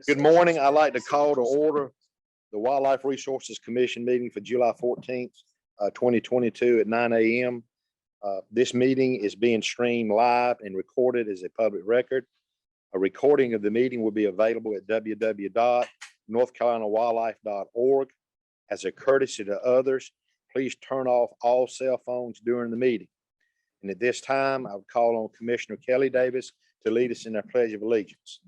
Good morning. I'd like to call to order the Wildlife Resources Commission meeting for July 14th, 2022 at 9 a.m. This meeting is being streamed live and recorded as a public record. A recording of the meeting will be available at www.northcarolinawildlife.org. As a courtesy to others, please turn off all cell phones during the meeting. And at this time, I would call on Commissioner Kelly Davis to lead us in our Pledge of Allegiance.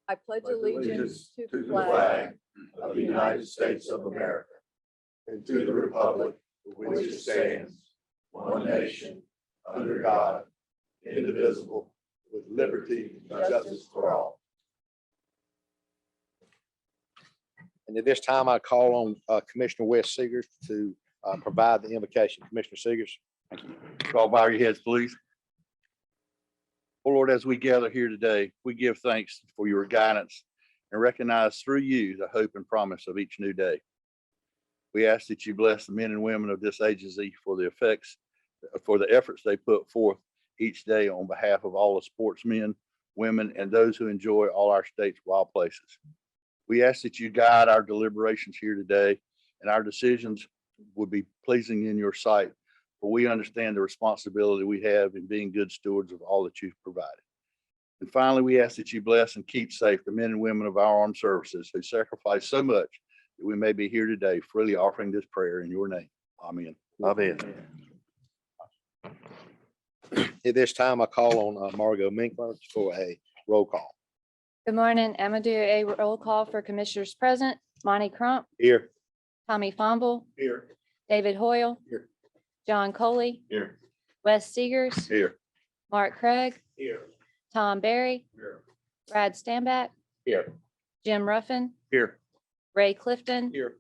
I pledge allegiance to the flag of the United States of America and to the republic for which it stands, one nation, under God, indivisible, with liberty and justice for all. And at this time, I call on Commissioner Wes Seegers to provide the invocation. Commissioner Seegers. Thank you. All bow your heads, please. Oh Lord, as we gather here today, we give thanks for your guidance and recognize through you the hope and promise of each new day. We ask that you bless the men and women of this agency for the efforts they put forth each day on behalf of all the sportsmen, women, and those who enjoy all our state's wild places. We ask that you guide our deliberations here today and our decisions would be pleasing in your sight, for we understand the responsibility we have in being good stewards of all that you've provided. And finally, we ask that you bless and keep safe the men and women of our armed services who sacrifice so much that we may be here today, freely offering this prayer in your name. Amen. Amen. At this time, I call on Margot Minkler for a roll call. Good morning. I'm gonna do a roll call for commissioners present. Monty Crump, Here. Tommy Fumble, Here. David Hoyle, Here. John Coley, Here. Wes Seegers, Here. Mark Craig, Here. Tom Barry, Here. Brad Stanback, Here. Jim Ruffin, Here. Ray Clifton, Here.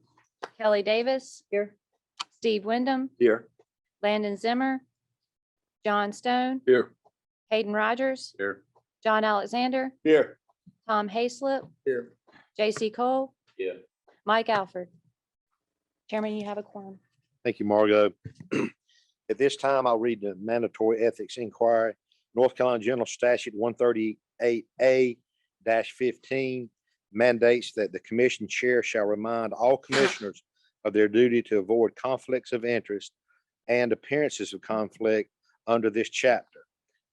Kelly Davis, Steve Wyndham, Here. Landon Zimmer, John Stone, Here. Hayden Rogers, Here. John Alexander, Here. Tom Hayslip, Here. J.C. Cole, Yeah. Mike Alford. Chairman, you have a quorum. Thank you, Margot. At this time, I'll read the mandatory ethics inquiry. North Carolina General Statute 138A-15 mandates that the commission chair shall remind all commissioners of their duty to avoid conflicts of interest and appearances of conflict under this chapter,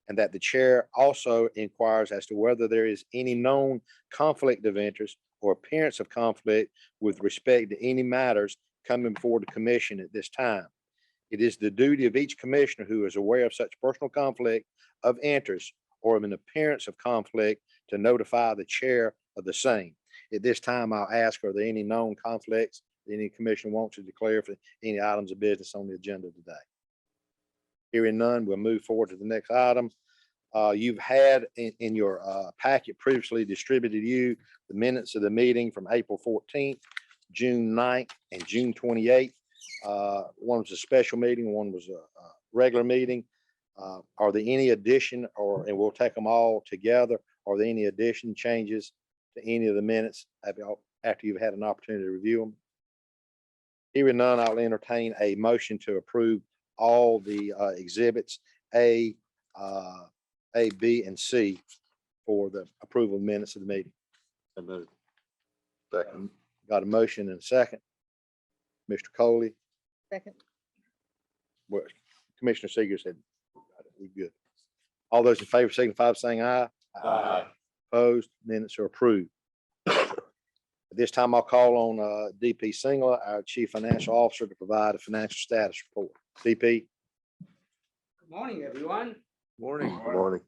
and that the chair also inquires as to whether there is any known conflict of interest or appearance of conflict with respect to any matters coming before the commission at this time. It is the duty of each commissioner who is aware of such personal conflict of interest or of an appearance of conflict to notify the chair of the same. At this time, I'll ask, are there any known conflicts that any commissioner wants to declare for any items of business on the agenda today? Hearing none, we'll move forward to the next item. You've had in your packet previously distributed you the minutes of the meeting from April 14th, June 9th, and June 28th. One was a special meeting, one was a regular meeting. Are there any addition and we'll take them all together. Are there any addition changes to any of the minutes after you've had an opportunity to review them? Hearing none, I'll entertain a motion to approve all the exhibits A, B, and C for the approval of minutes of the meeting. Second. Got a motion and a second. Mr. Coley, Second. well, Commissioner Seeger said, we're good. All those in favor signify by saying aye. Aye. Opposed, minutes are approved. At this time, I'll call on DP Singler, our Chief Financial Officer, to provide a financial status report. DP. Good morning, everyone. Morning. Good morning.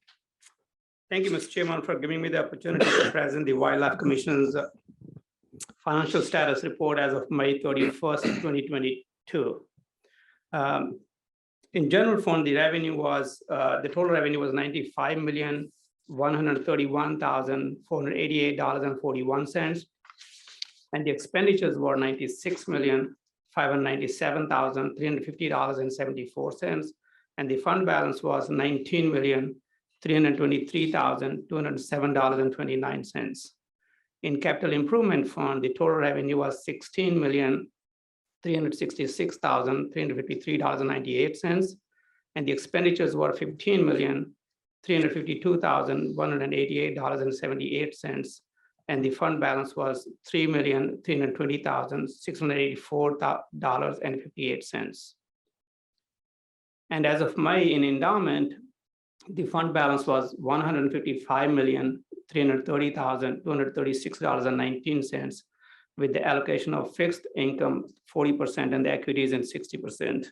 Thank you, Mr. Chairman, for giving me the opportunity to present the Wildlife Commission's financial status report as of May 31st, 2022. In general fund, the revenue was, the total revenue was $95,131,488.41. And the expenditures were $96,597,350.74. And the fund balance was $19,323,207.29. In capital improvement fund, the total revenue was $16,366,353.98. and the expenditures were $15,352,188.78, and the fund balance was $3,320,684.58. And as of May in endowment, the fund balance was $155,330,236.19, with the allocation of fixed income 40% and the equities in 60%.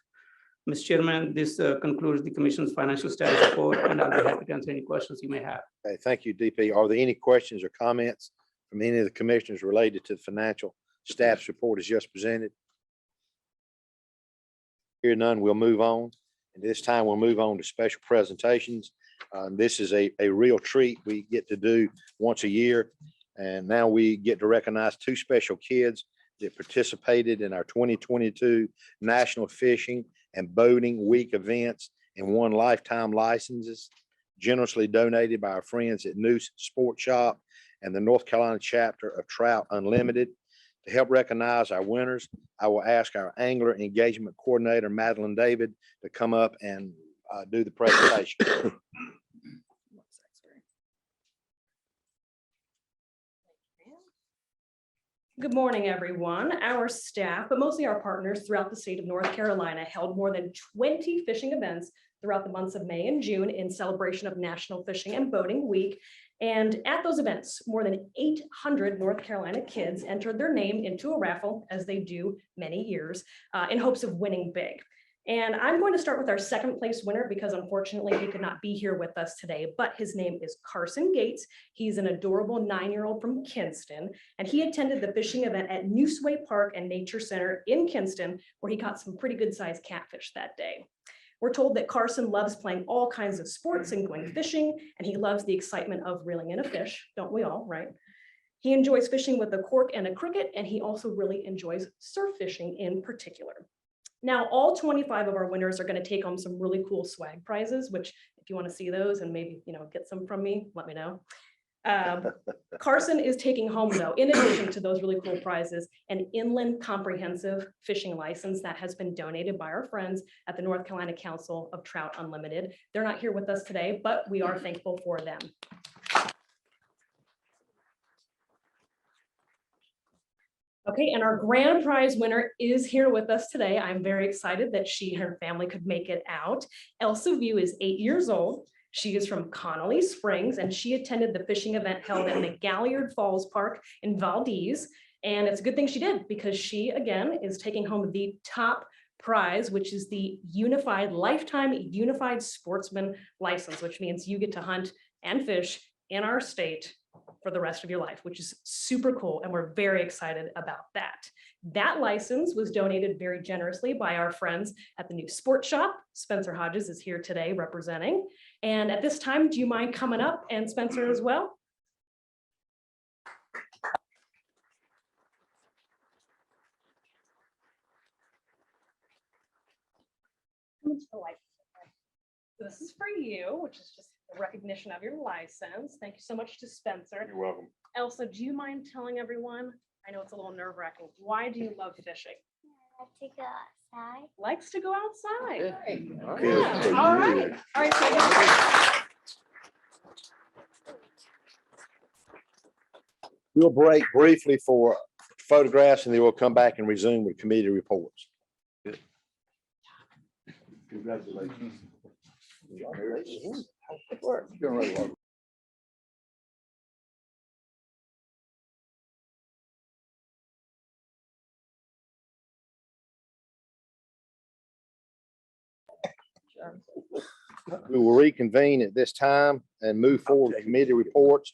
Mr. Chairman, this concludes the Commission's financial status report, and I'll be happy to answer any questions you may have. Okay, thank you, DP. Are there any questions or comments from any of the commissioners related to the financial status report as just presented? Hear none, we'll move on. And this time we'll move on to special presentations. This is a real treat we get to do once a year. And now we get to recognize two special kids that participated in our 2022 National Fishing and Boating Week events and won lifetime licenses generously donated by our friends at Noose Sport Shop and the North Carolina chapter of Trout Unlimited. To help recognize our winners, I will ask our angler engagement coordinator, Madeline David, to come up and do the presentation. Good morning, everyone. Our staff, but mostly our partners throughout the state of North Carolina, held more than 20 fishing events throughout the months of May and June in celebration of National Fishing and Boating Week. And at those events, more than 800 North Carolina kids entered their name into a raffle, as they do many years, in hopes of winning big. And I'm going to start with our second place winner because unfortunately he could not be here with us today, but his name is Carson Gates. He's an adorable 9-year-old from Kinston, and he attended the fishing event at Newsway Park and Nature Center in Kinston, where he caught some pretty good sized catfish that day. We're told that Carson loves playing all kinds of sports and going fishing, and he loves the excitement of reeling in a fish. Don't we all, right? He enjoys fishing with a cork and a cricket, and he also really enjoys surf fishing in particular. Now, all 25 of our winners are going to take home some really cool swag prizes, which if you want to see those and maybe, get some from me, let me know. Carson is taking home, though, in addition to those really cool prizes, an inland comprehensive fishing license that has been donated by our friends at the North Carolina Council of Trout Unlimited. They're not here with us today, but we are thankful for them. Okay, and our grand prize winner is here with us today. I'm very excited that she and her family could make it out. Elsa View is 8 years old. She is from Connolly Springs, and she attended the fishing event held in the Galliard Falls Park in Valdez. And it's a good thing she did, because she, again, is taking home the top prize, which is the Lifetime Unified Sportsman License, which means you get to hunt and fish in our state for the rest of your life, which is super cool. And we're very excited about that. That license was donated very generously by our friends at the New Sport Shop. Spencer Hodges is here today representing. And at this time, do you mind coming up, and Spencer as well? This is for you, which is just a recognition of your license. Thank you so much to Spencer. You're welcome. Elsa, do you mind telling everyone, I know it's a little nerve-wracking, why do you love fishing? I like to go outside. Likes to go outside. Okay. Yeah, all right. All right. So We'll break briefly for photographs and then we'll come back and resume with committee reports. Congratulations. We will reconvene at this time and move forward with committee reports.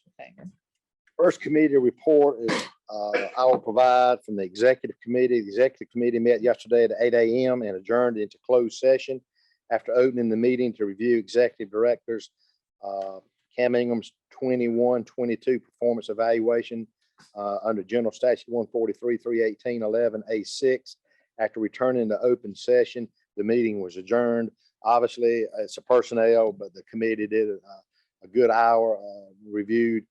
First committee report is I will provide from the executive committee. The executive committee met yesterday at 8 a.m. and adjourned into closed session after opening the meeting to review executive directors Cam Ingram's 21-22 performance evaluation under General Statute 143-318-11A6. After returning to open session, the meeting was adjourned. Obviously, it's a personnel, but the committee did a good hour, reviewed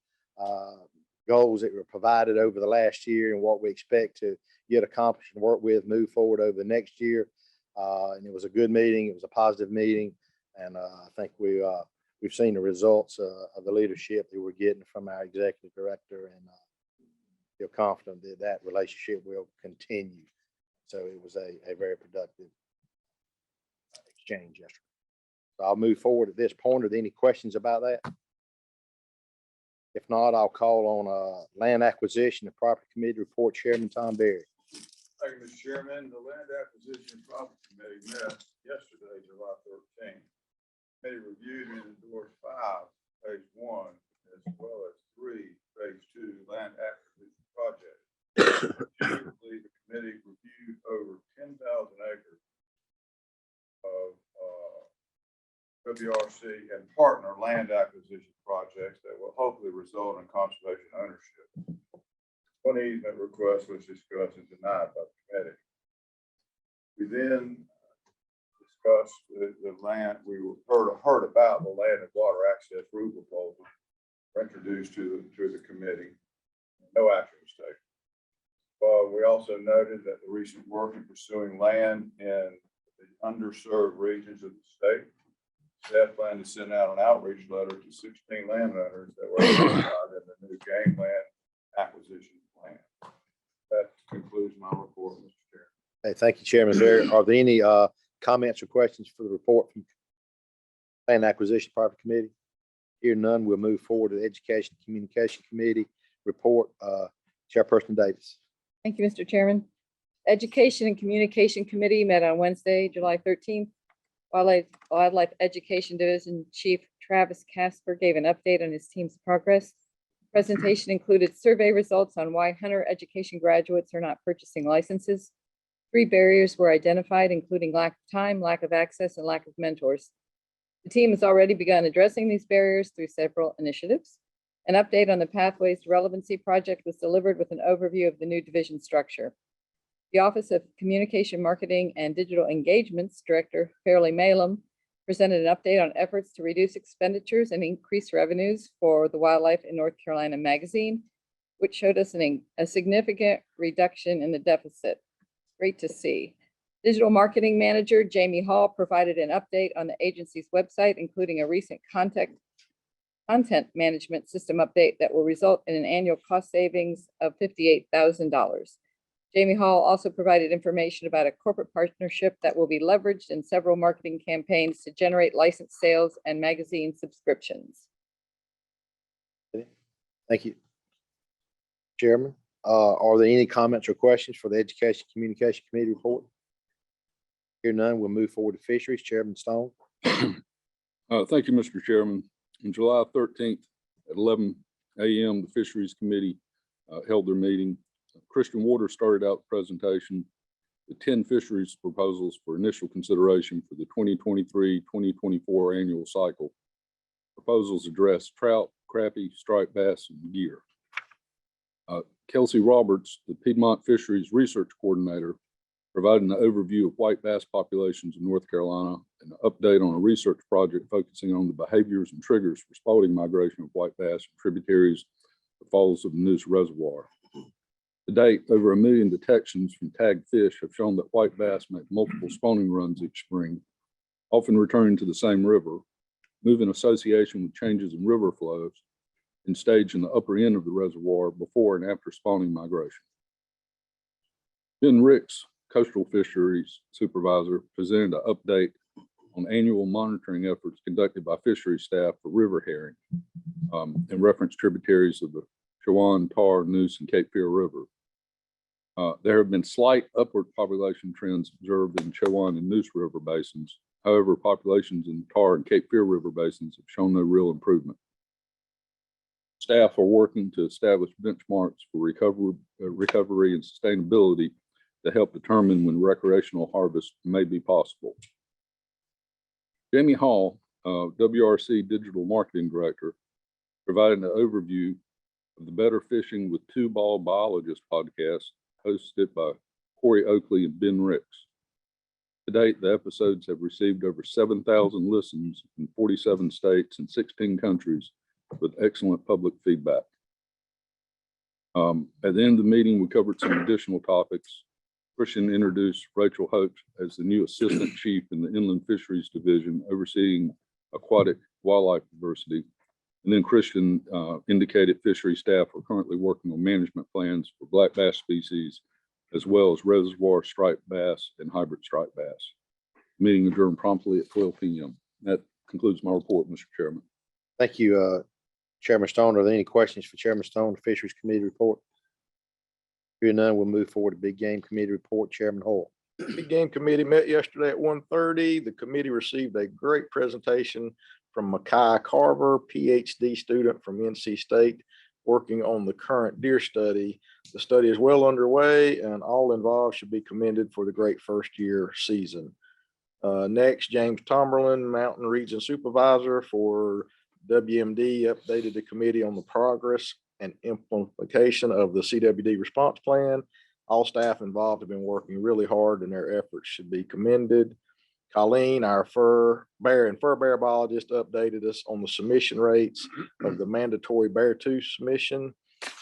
goals that were provided over the last year and what we expect to get accomplished and work with, move forward over the next year. And it was a good meeting. It was a positive meeting. And I think we've seen the results of the leadership that we're getting from our executive director, and feel confident that that relationship will continue. So it was a very productive exchange yesterday. So I'll move forward at this point. Are there any questions about that? If not, I'll call on land acquisition and property committee report, Chairman Tom Berry. Thank you, Mr. Chairman. The Land Acquisition and Property Committee met yesterday, July 13th. Committee reviewed and endorsed 5 phase 1 as well as 3 phase 2 land acquisition projects. Specifically, the committee reviewed over 10,000 acres of WRC and partner land acquisition projects that will hopefully result in conservation ownership. One easement request was discussed and denied by the committee. We then discussed the land, we heard about the land and water access route proposal introduced to the committee. No action was taken. We also noted that the recent work in pursuing land in the underserved regions of the state. Staff planned to send out an outreach letter to 16 landowners that were identified in the new game land acquisition plan. That concludes my report, Mr. Chair. Hey, thank you, Chairman Berry. Are there any comments or questions for the report from Land Acquisition Property Committee? Here none, we'll move forward to the Education Communication Committee report. Chairperson Davis. Thank you, Mr. Chairman. Education and Communication Committee met on Wednesday, July 13th. Wildlife Education Division Chief Travis Casper gave an update on his team's progress. Presentation included survey results on why hunter education graduates are not purchasing licenses. 3 barriers were identified, including lack of time, lack of access, and lack of mentors. The team has already begun addressing these barriers through several initiatives. An update on the Pathways to Relevancy project was delivered with an overview of the new division structure. The Office of Communication, Marketing, and Digital Engagements Director Fairleigh Malum presented an update on efforts to reduce expenditures and increase revenues for the Wildlife in North Carolina magazine, which showed us a significant reduction in the deficit. Great to see. Digital Marketing Manager Jamie Hall provided an update on the agency's website, including a recent content management system update that will result in an annual cost savings of $58,000. Jamie Hall also provided information about a corporate partnership that will be leveraged in several marketing campaigns to generate license sales and magazine subscriptions. Thank you, Chairman. Are there any comments or questions for the Education Communication Committee report? Here none, we'll move forward to Fisheries. Chairman Stone. Thank you, Mr. Chairman. On July 13th at 11 a.m., the Fisheries Committee held their meeting. Christian Waters started out the presentation with 10 fisheries proposals for initial consideration for the 2023-2024 annual cycle. Proposals address trout, crappie, striped bass, and gear. Kelsey Roberts, the Piedmont Fisheries Research Coordinator, provided an overview of white bass populations in North Carolina and an update on a research project focusing on the behaviors and triggers for spawning migration of white bass and tributaries the falls of the Neuse Reservoir. To date, over 1 million detections from tagged fish have shown that white bass make multiple spawning runs each spring, often returning to the same river, move in association with changes in river flows, and stage in the upper end of the reservoir before and after spawning migration. Ben Ricks, Coastal Fisheries Supervisor, presented an update on annual monitoring efforts conducted by fisheries staff for river herring and reference tributaries of the Chowan, Tar, Neuse, and Cape Fear River. There have been slight upward population trends observed in Chowan and Neuse River basins. However, populations in Tar and Cape Fear River basins have shown no real improvement. Staff are working to establish benchmarks for recovery and sustainability to help determine when recreational harvest may be possible. Jamie Hall, WRC Digital Marketing Director, provided an overview of the Better Fishing with Two Ball Biologist podcast hosted by Corey Oakley and Ben Ricks. To date, the episodes have received over 7,000 listens in 47 states and 16 countries with excellent public feedback. At the end of the meeting, we covered some additional topics. Christian introduced Rachel Hope as the new Assistant Chief in the Inland Fisheries Division, overseeing aquatic wildlife diversity. And then Christian indicated fishery staff are currently working on management plans for black bass species, as well as reservoir striped bass and hybrid striped bass. Meeting adjourned promptly at 12 p.m. That concludes my report, Mr. Chairman. Thank you, Chairman Stone. Are there any questions for Chairman Stone, the Fisheries Committee report? Hearing none, we'll move forward to Big Game Committee report. Chairman Hall. Big Game Committee met yesterday at 1:30. The committee received a great presentation from Makai Carver, PhD student from NC State, working on the current deer study. The study is well underway and all involved should be commended for the great first year season. Next, James Tomberlin, Mountain Region Supervisor for WMD, updated the committee on the progress and implementation of the CWD response plan. All staff involved have been working really hard and their efforts should be commended. Colleen, our bear biologist, updated us on the submission rates of the mandatory bear tooth submission.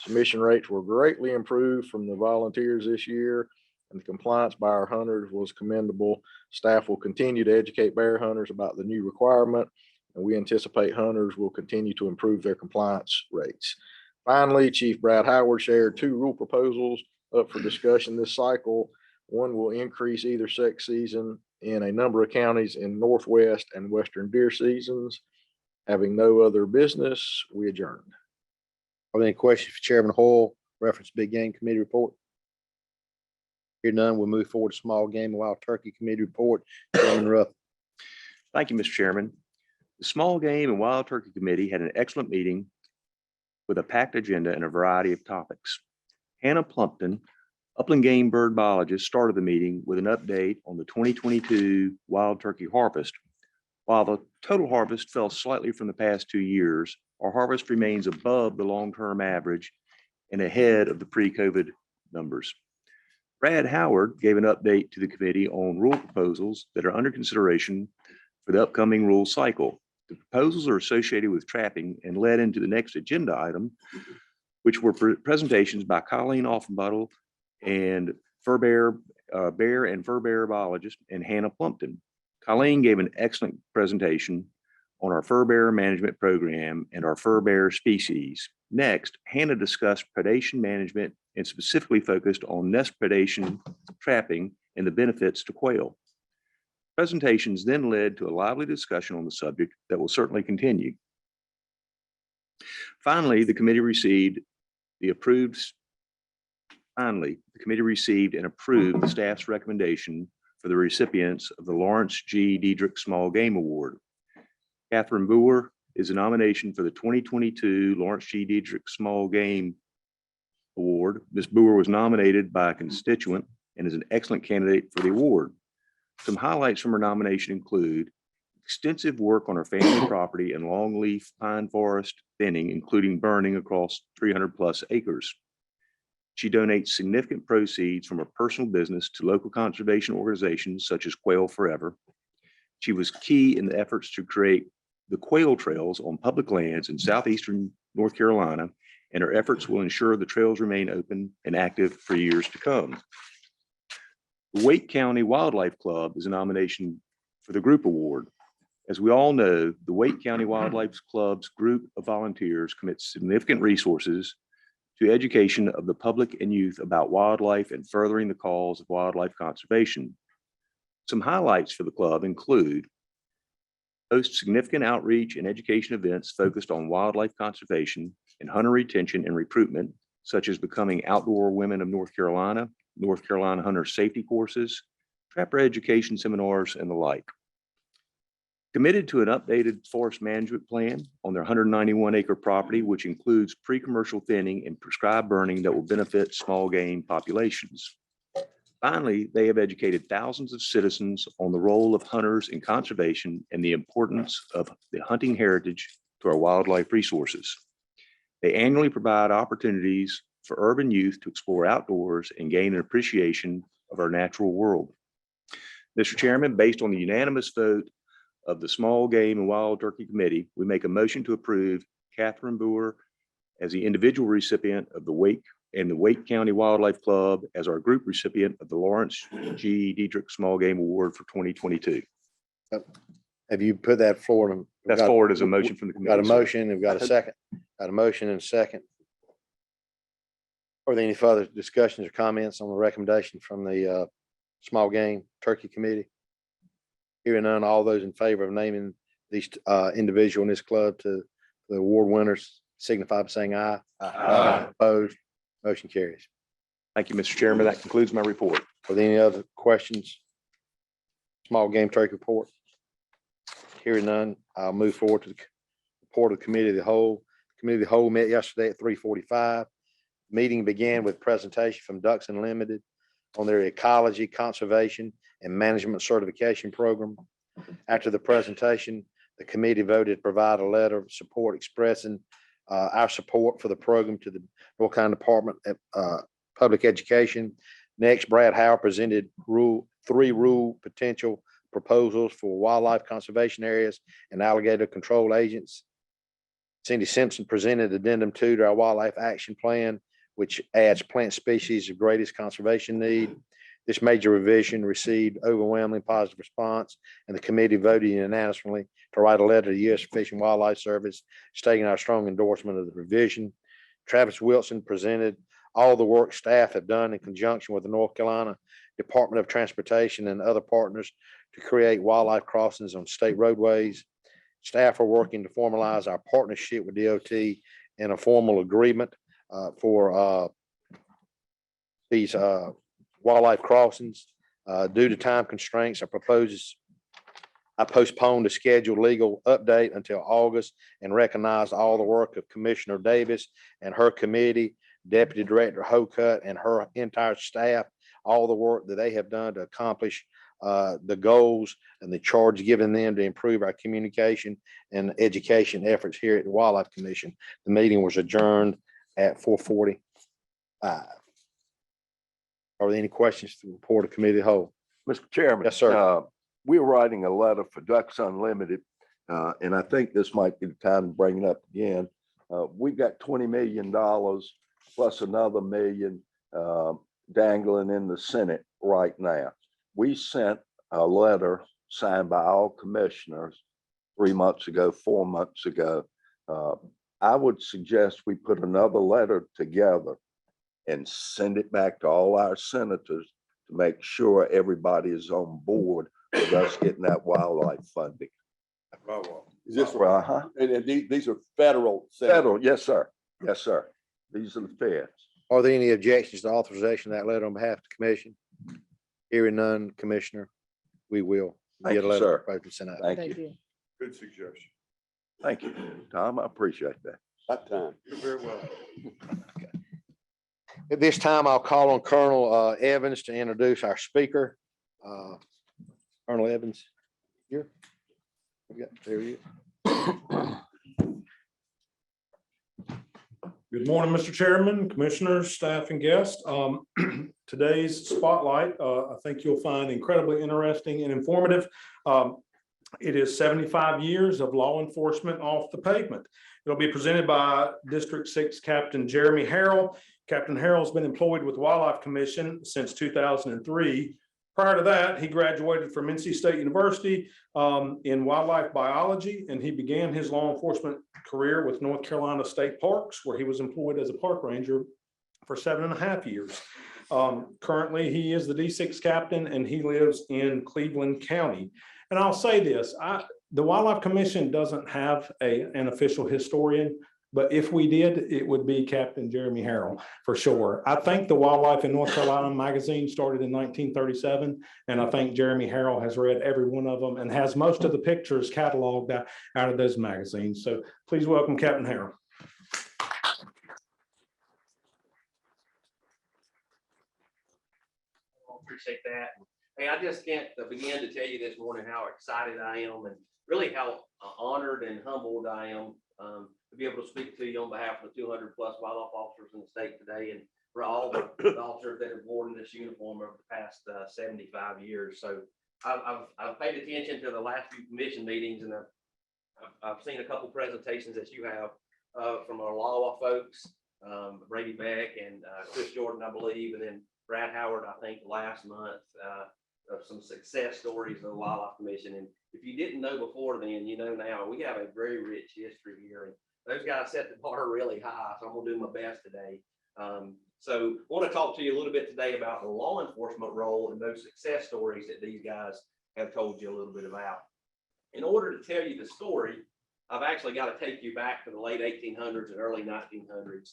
Submission rates were greatly improved from the volunteers this year, and the compliance by our hunters was commendable. Staff will continue to educate bear hunters about the new requirement, and we anticipate hunters will continue to improve their compliance rates. Finally, Chief Brad Howard shared 2 rule proposals up for discussion this cycle. One will increase either sex season in a number of counties in Northwest and Western deer seasons. Having no other business, we adjourn. Are there any questions for Chairman Hall, reference Big Game Committee report? Hearing none, we'll move forward to Small Game and Wild Turkey Committee report. Chairman Ruff. Thank you, Mr. Chairman. The Small Game and Wild Turkey Committee had an excellent meeting with a packed agenda and a variety of topics. Hannah Plumpton, upland game bird biologist, started the meeting with an update on the 2022 wild turkey harvest. While the total harvest fell slightly from the past 2 years, our harvest remains above the long-term average and ahead of the pre-COVID numbers. Brad Howard gave an update to the committee on rule proposals that are under consideration for the upcoming rule cycle. The proposals are associated with trapping and led into the next agenda item, which were presentations by Colleen Offenbuttle and bear and fur bear biologist and Hannah Plumpton. Colleen gave an excellent presentation on our fur bear management program and our fur bear species. Next, Hannah discussed predation management and specifically focused on nest predation, trapping, and the benefits to quail. Presentations then led to a lively discussion on the subject that will certainly continue. Finally, the committee received and approved the staff's recommendation for the recipients of the Lawrence G. Diedrich Small Game Award. Catherine Boer is a nomination for the 2022 Lawrence G. Diedrich Small Game Award. Ms. Boer was nominated by a constituent and is an excellent candidate for the award. Some highlights from her nomination include extensive work on her family property and longleaf pine forest thinning, including burning across 300+ acres. She donates significant proceeds from her personal business to local conservation organizations such as Quail Forever. She was key in the efforts to create the quail trails on public lands in southeastern North Carolina, and her efforts will ensure the trails remain open and active for years to come. The Wake County Wildlife Club is a nomination for the group award. As we all know, the Wake County Wildlife Club's group of volunteers commits significant resources to education of the public and youth about wildlife and furthering the cause of wildlife conservation. Some highlights for the club include host significant outreach and education events focused on wildlife conservation and hunter retention and recruitment, such as becoming Outdoor Women of North Carolina Hunter Safety Courses, trapper education seminars, and the like. Committed to an updated forest management plan on their 191-acre property, which includes pre-commercial thinning and prescribed burning that will benefit small game populations. Finally, they have educated thousands of citizens on the role of hunters in conservation and the importance of the hunting heritage to our wildlife resources. They annually provide opportunities for urban youth to explore outdoors and gain an appreciation of our natural world. Mr. Chairman, based on the unanimous vote of the Small Game and Wild Turkey Committee, we make a motion to approve Catherine Boer as the individual recipient of the Wake and the Wake County Wildlife Club as our group recipient of the Lawrence G. Diedrich Small Game Award for 2022. Have you put that forward? We've That's got- forward as a motion from the Got a committee. sir. motion, we've got a second, got a motion and a second. Are there any further discussions or comments on the recommendation from the Small Game Turkey Committee? Hearing none, all those in favor of naming these individual in this club to the award winners signify by saying aye. Aye. Opposed, motion carries. Thank you, Mr. Chairman. That concludes my report. Are there any other questions? Small Game Turkey Report? Hearing none, I'll move forward to the report of the Committee of the Whole. Committee of the Whole met yesterday at 3:45. Meeting began with presentation from Ducks Unlimited on their ecology, conservation, and management certification program. After the presentation, the committee voted to provide a letter of support expressing our support for the program to the North Carolina Department of Public Education. Next, Brad Howe presented three rule potential proposals for wildlife conservation areas and alligator control agents. Cindy Simpson presented addendum 2 to our wildlife action plan, which adds plant species of greatest conservation need. This major revision received overwhelmingly positive response, and the committee voted unanimously to write a letter to the U.S. Fish and Wildlife Service stating our strong endorsement of the revision. Travis Wilson presented all the work staff have done in conjunction with the North Carolina Department of Transportation and other partners to create wildlife crossings on state roadways. Staff are working to formalize our partnership with DOT in a formal agreement for these wildlife crossings. Due to time constraints, I postponed the scheduled legal update until August and recognized all the work of Commissioner Davis and her committee, Deputy Director Hocutt and her entire staff, all the work that they have done to accomplish the goals and the charge given them to improve our communication and education efforts here at the Wildlife Commission. The meeting was adjourned at 4:45. Are there any questions to report of committee of the whole? Mr. Chairman. Yes, sir. We're writing a letter for Ducks Unlimited, and I think this might be the time to bring it up again. We've got $20 million plus another $1 million dangling in the Senate right now. We sent a letter signed by all commissioners 3 months ago, 4 months ago. I would suggest we put another letter together and send it back to all our senators to make sure everybody is on board with us getting that wildlife funding. Is this Uh-huh. and these are federal? Federal, yes, sir. Yes, sir. These are the feds. Are there any objections to authorization of that letter on behalf of the commission? Hearing none, Commissioner, we will Thank get a you, letter sir. proposed and sent out. Thank you. Good suggestion. Thank you, Tom. I appreciate that. That time. You're very well. At this time, I'll call on Colonel Evans to introduce our speaker. Colonel Evans, here. There he is. Good morning, Mr. Chairman, Commissioners, staff, and guests. Today's spotlight, I think you'll find incredibly interesting and informative. It is 75 years of law enforcement off the pavement. It'll be presented by District 6 Captain Jeremy Harrell. Captain Harrell's been employed with Wildlife Commission since 2003. Prior to that, he graduated from NC State University in wildlife biology, and he began his law enforcement career with North Carolina State Parks, where he was employed as a park ranger for 7.5 years. Currently, he is the D6 captain, and he lives in Cleveland County. And I'll say this, the Wildlife Commission doesn't have an official historian, but if we did, it would be Captain Jeremy Harrell for sure. I think the Wildlife in North Carolina magazine started in 1937, and I think Jeremy Harrell has read every one of them and has most of the pictures cataloged out of those magazines. So please welcome Captain Harrell. Appreciate that. Hey, I just can't begin to tell you this morning how excited I am and really how honored and humbled I am to be able to speak to you on behalf of the 200 plus wildlife officers in the state today, and for all the officers that have worn this uniform over the past 75 years. So I've paid attention to the last few commission meetings, and I've seen a couple presentations that you have from our law folks. Brady Beck and Chris Jordan, I believe, and then Brad Howard, I think, last month, of some success stories of the Wildlife Commission. And if you didn't know before then, you know now, we have a very rich history here. And those guys set the bar really high, so I'm gonna do my best today. So I want to talk to you a little bit today about the law enforcement role and those success stories that these guys have told you a little bit about. In order to tell you the story, I've actually got to take you back to the late 1800s and early 1900s.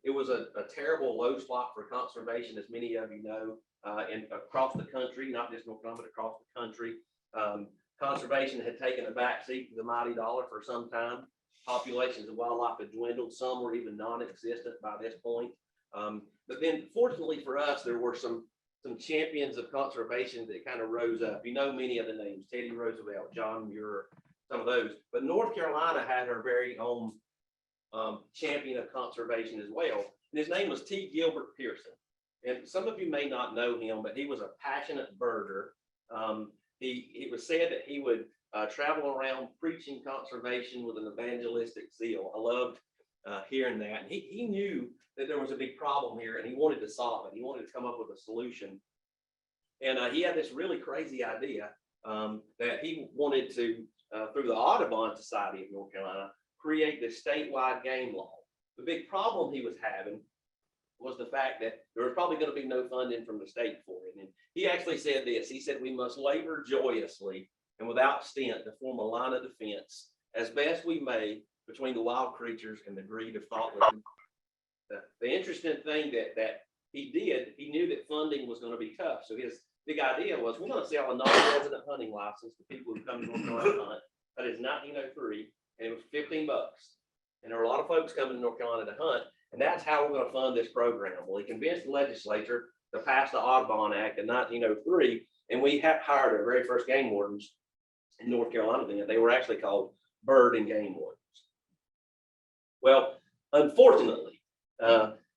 It was a terrible low spot for conservation, as many of you know, and across the country, not just North Carolina, but across the country. Conservation had taken a backseat to the mighty dollar for some time. Populations of wildlife had dwindled. Some were even non-existent by this point. But then fortunately for us, there were some champions of conservation that kind of rose up. You know many of the names: Teddy Roosevelt, John Muir, some of those. But North Carolina had her very own champion of conservation as well. And his name was T. Gilbert Pearson. And some of you may not know him, but he was a passionate birder. It was said that he would travel around preaching conservation with an evangelistic zeal. I loved hearing that. And he knew that there was a big problem here, and he wanted to solve it. He wanted to come up with a solution. And he had this really crazy idea that he wanted to, through the Audubon Society of North Carolina, create this statewide game law. The big problem he was having was the fact that there was probably going to be no funding from the state for it. And he actually said this: he said, "We must labor joyously and without stint to form a line of defense as best we may between the wild creatures and the greed of thoughtless." The interesting thing that he did, he knew that funding was going to be tough. So his big idea was, we're going to sell a non-resident hunting license to people who come to North Carolina to hunt. That is 1903, and it was $15. And there were a lot of folks coming to North Carolina to hunt, and that's how we're going to fund this program. Well, he convinced the legislature to pass the Audubon Act in 1903, and we hired our very first game wardens in North Carolina then. They were actually called bird and game wardens. Well, unfortunately,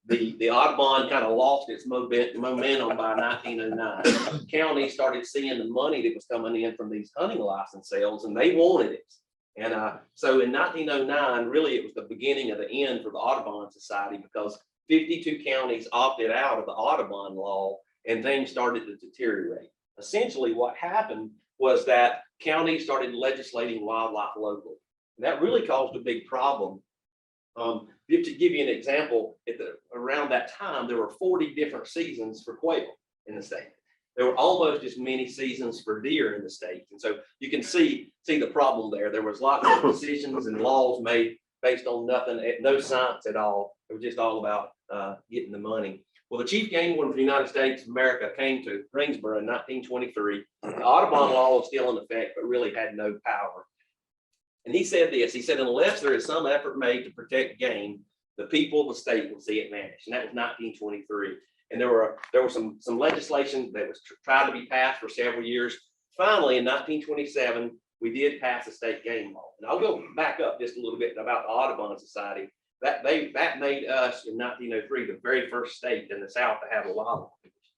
the Audubon kind of lost its momentum by 1909. County started seeing the money that was coming in from these hunting license sales, and they wanted it. And so in 1909, really, it was the beginning of the end for the Audubon Society, because 52 counties opted out of the Audubon law, and things started to deteriorate. Essentially, what happened was that counties started legislating wildlife locally. And that really caused a big problem. To give you an example, around that time, there were 40 different seasons for quail in the state. There were almost as many seasons for deer in the state. And so you can see the problem there. There was lots of decisions and laws made based on nothing, no science at all. It was just all about getting the money. Well, the chief game warden for the United States of America came to Greensboro in 1923. The Audubon law was still in effect, but really had no power. And he said this: he said, unless there is some effort made to protect game, the people of the state will see it vanish. And that was 1923. And there was some legislation that was tried to be passed for several years. Finally, in 1927, we did pass the state game law. And I'll go back up just a little bit about the Audubon Society. That made us in 1903 the very first state in the South to have a wildlife commission.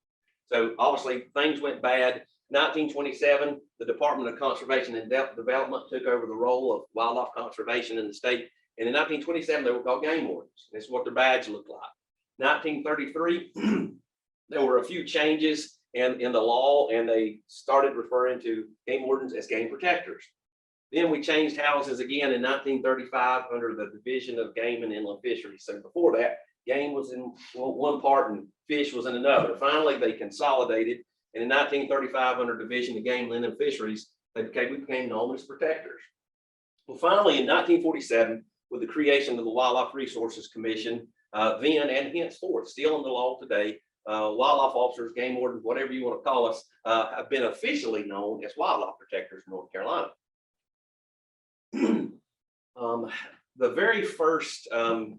So obviously things went bad. 1927, the Department of Conservation and Development took over the role of wildlife conservation in the state. And in 1927, they were called game wardens. This is what their badge looked like. 1933, there were a few changes in the law, and they started referring to game wardens as game protectors. Then we changed houses again in 1935 under the Division of Game and Inland Fisheries. So before that, game was in one part and fish was in another. Finally, they consolidated. And in 1935, under Division of Game and Inland Fisheries, we became known as protectors. Well, finally, in 1947, with the creation of the Wildlife Resources Commission, then and henceforth, still in the law today, wildlife officers, game wardens, whatever you want to call us, have been officially known as wildlife protectors in North Carolina. The very first, I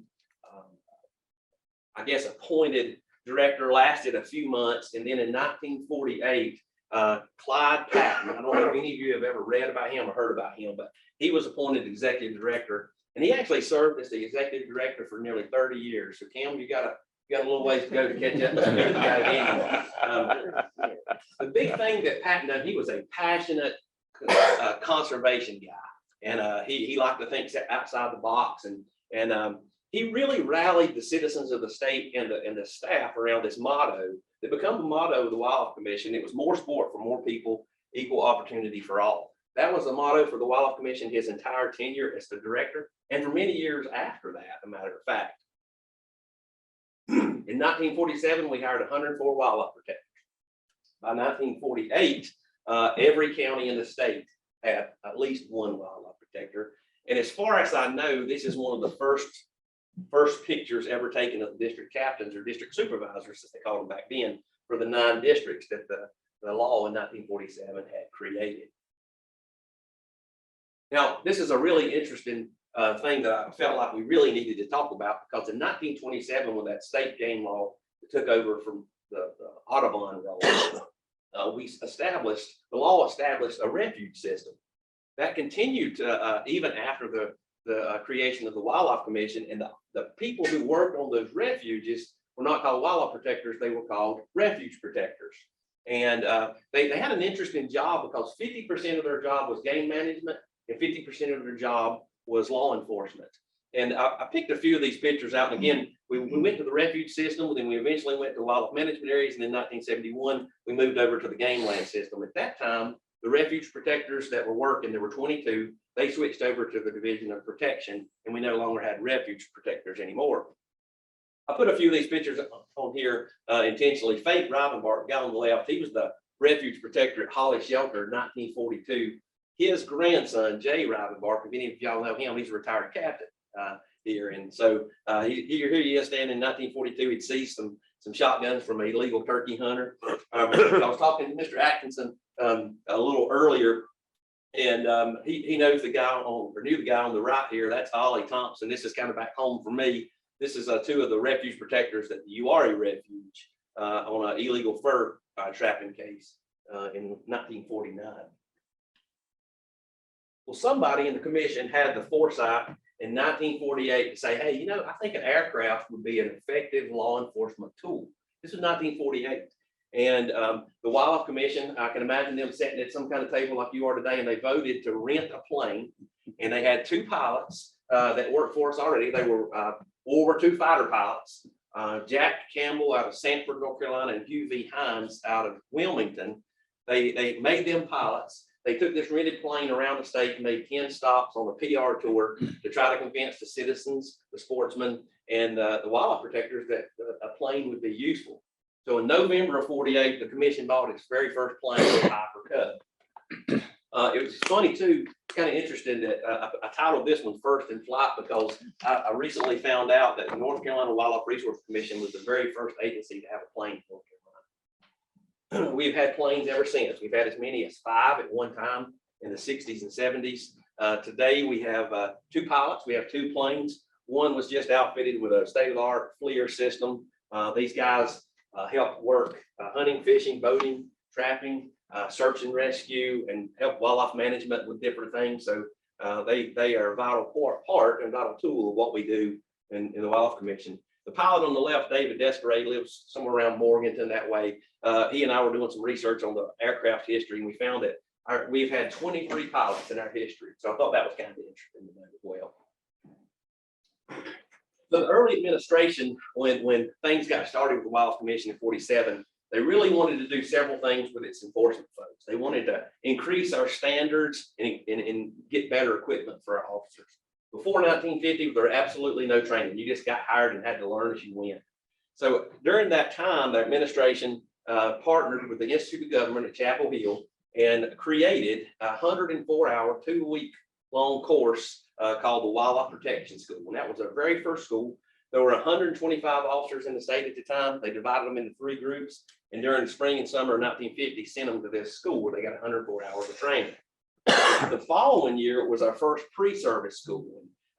guess, appointed director lasted a few months, and then in 1948, Clyde Patton, I don't know if any of you have ever read about him or heard about him, but he was appointed executive director, and he actually served as the executive director for nearly 30 years. So Cam, you got a little ways to go to catch up. The big thing that Patton done, he was a passionate conservation guy, and he liked to think outside the box, and he really rallied the citizens of the state and the staff around this motto that became the motto of the Wildlife Commission. It was more sport for more people, equal opportunity for all. That was the motto for the Wildlife Commission his entire tenure as the director, and for many years after that, a matter of fact. In 1947, we hired 104 wildlife protectors. By 1948, every county in the state had at least one wildlife protector. And as far as I know, this is one of the first pictures ever taken of the district captains or district supervisors, as they called them back then, for the 9 districts that the law in 1947 had created. Now, this is a really interesting thing that I felt like we really needed to talk about, because in 1927, when that state game law took over from the Audubon law, the law established a refuge system that continued even after the creation of the Wildlife Commission. And the people who worked on those refuges were not called wildlife protectors, they were called refuge protectors. And they had an interesting job, because 50% of their job was game management and 50% of their job was law enforcement. And I picked a few of these pictures out. And again, we went to the refuge system, then we eventually went to wildlife management areas. And in 1971, we moved over to the game land system. At that time, the refuge protectors that were working, there were 22, they switched over to the Division of Protection, and we no longer had refuge protectors anymore. I put a few of these pictures on here intentionally. Fate Rivenbark, the guy on the left, he was the refuge protector at Holly Shelter in 1942. His grandson, Jay Rivenbark, if any of y'all know him, he's a retired captain here. And so here he is standing in 1942. He'd seized some shotguns from an illegal turkey hunter. I was talking to Mr. Atkinson a little earlier, and he knows the guy knew the guy on the right here. That's Ollie Thompson. This is kind of back home for me. This is 2 of the refuge protectors that the Uwharrie Refuge on an illegal fur trapping case in 1949. Well, somebody in the commission had the foresight in 1948 to say, hey, I think an aircraft would be an effective law enforcement tool. This was 1948. And the Wildlife Commission, I can imagine them sitting at some kind of table like you are today, and they voted to rent a plane. And they had 2 pilots that worked for us already. They were World War II fighter pilots, Jack Campbell out of Sanford, North Carolina, and Hugh V. Hines out of Wilmington. They made them pilots. They took this rented plane around the state and made 10 stops on a PR tour to try to convince the citizens, the sportsmen, and the wildlife protectors that a plane would be useful. So in November of 48, the commission bought its very first plane, the Piper Cub. It was funny too, kind of interesting that I titled this one First in Flight, because I recently found out that the North Carolina Wildlife Resource Commission was the very first agency to have a plane in North Carolina. We've had planes ever since. We've had as many as 5 at one time in the 60s and 70s. Today we have 2 pilots. We have 2 planes. One was just outfitted with a state-of-the-art FLIR system. These guys help work hunting, fishing, boating, trapping, search and rescue, and help wildlife management with different things. So they are a vital part and vital tool of what we do in the Wildlife Commission. The pilot on the left, David Descaret, lives somewhere around Morganton that way. He and I were doing some research on the aircraft history, and we found that we've had 23 pilots in our history. So I thought that was kind of interesting to know as well. So the early administration, when things got started with the Wildlife Commission in 47, they really wanted to do several things with its enforcement folks. They wanted to increase our standards and get better equipment for our officers. Before 1950, there were absolutely no training. You just got hired and had to learn as you went. So during that time, the administration partnered with the Institute of Government at Chapel Hill and created a 104-hour, 2-week-long course called the Wildlife Protection School. And that was our very first school. There were 125 officers in the state at the time. They divided them into 3 groups. And during the spring and summer of 1950, sent them to this school where they got 104 hours of training. The following year was our first pre-service school.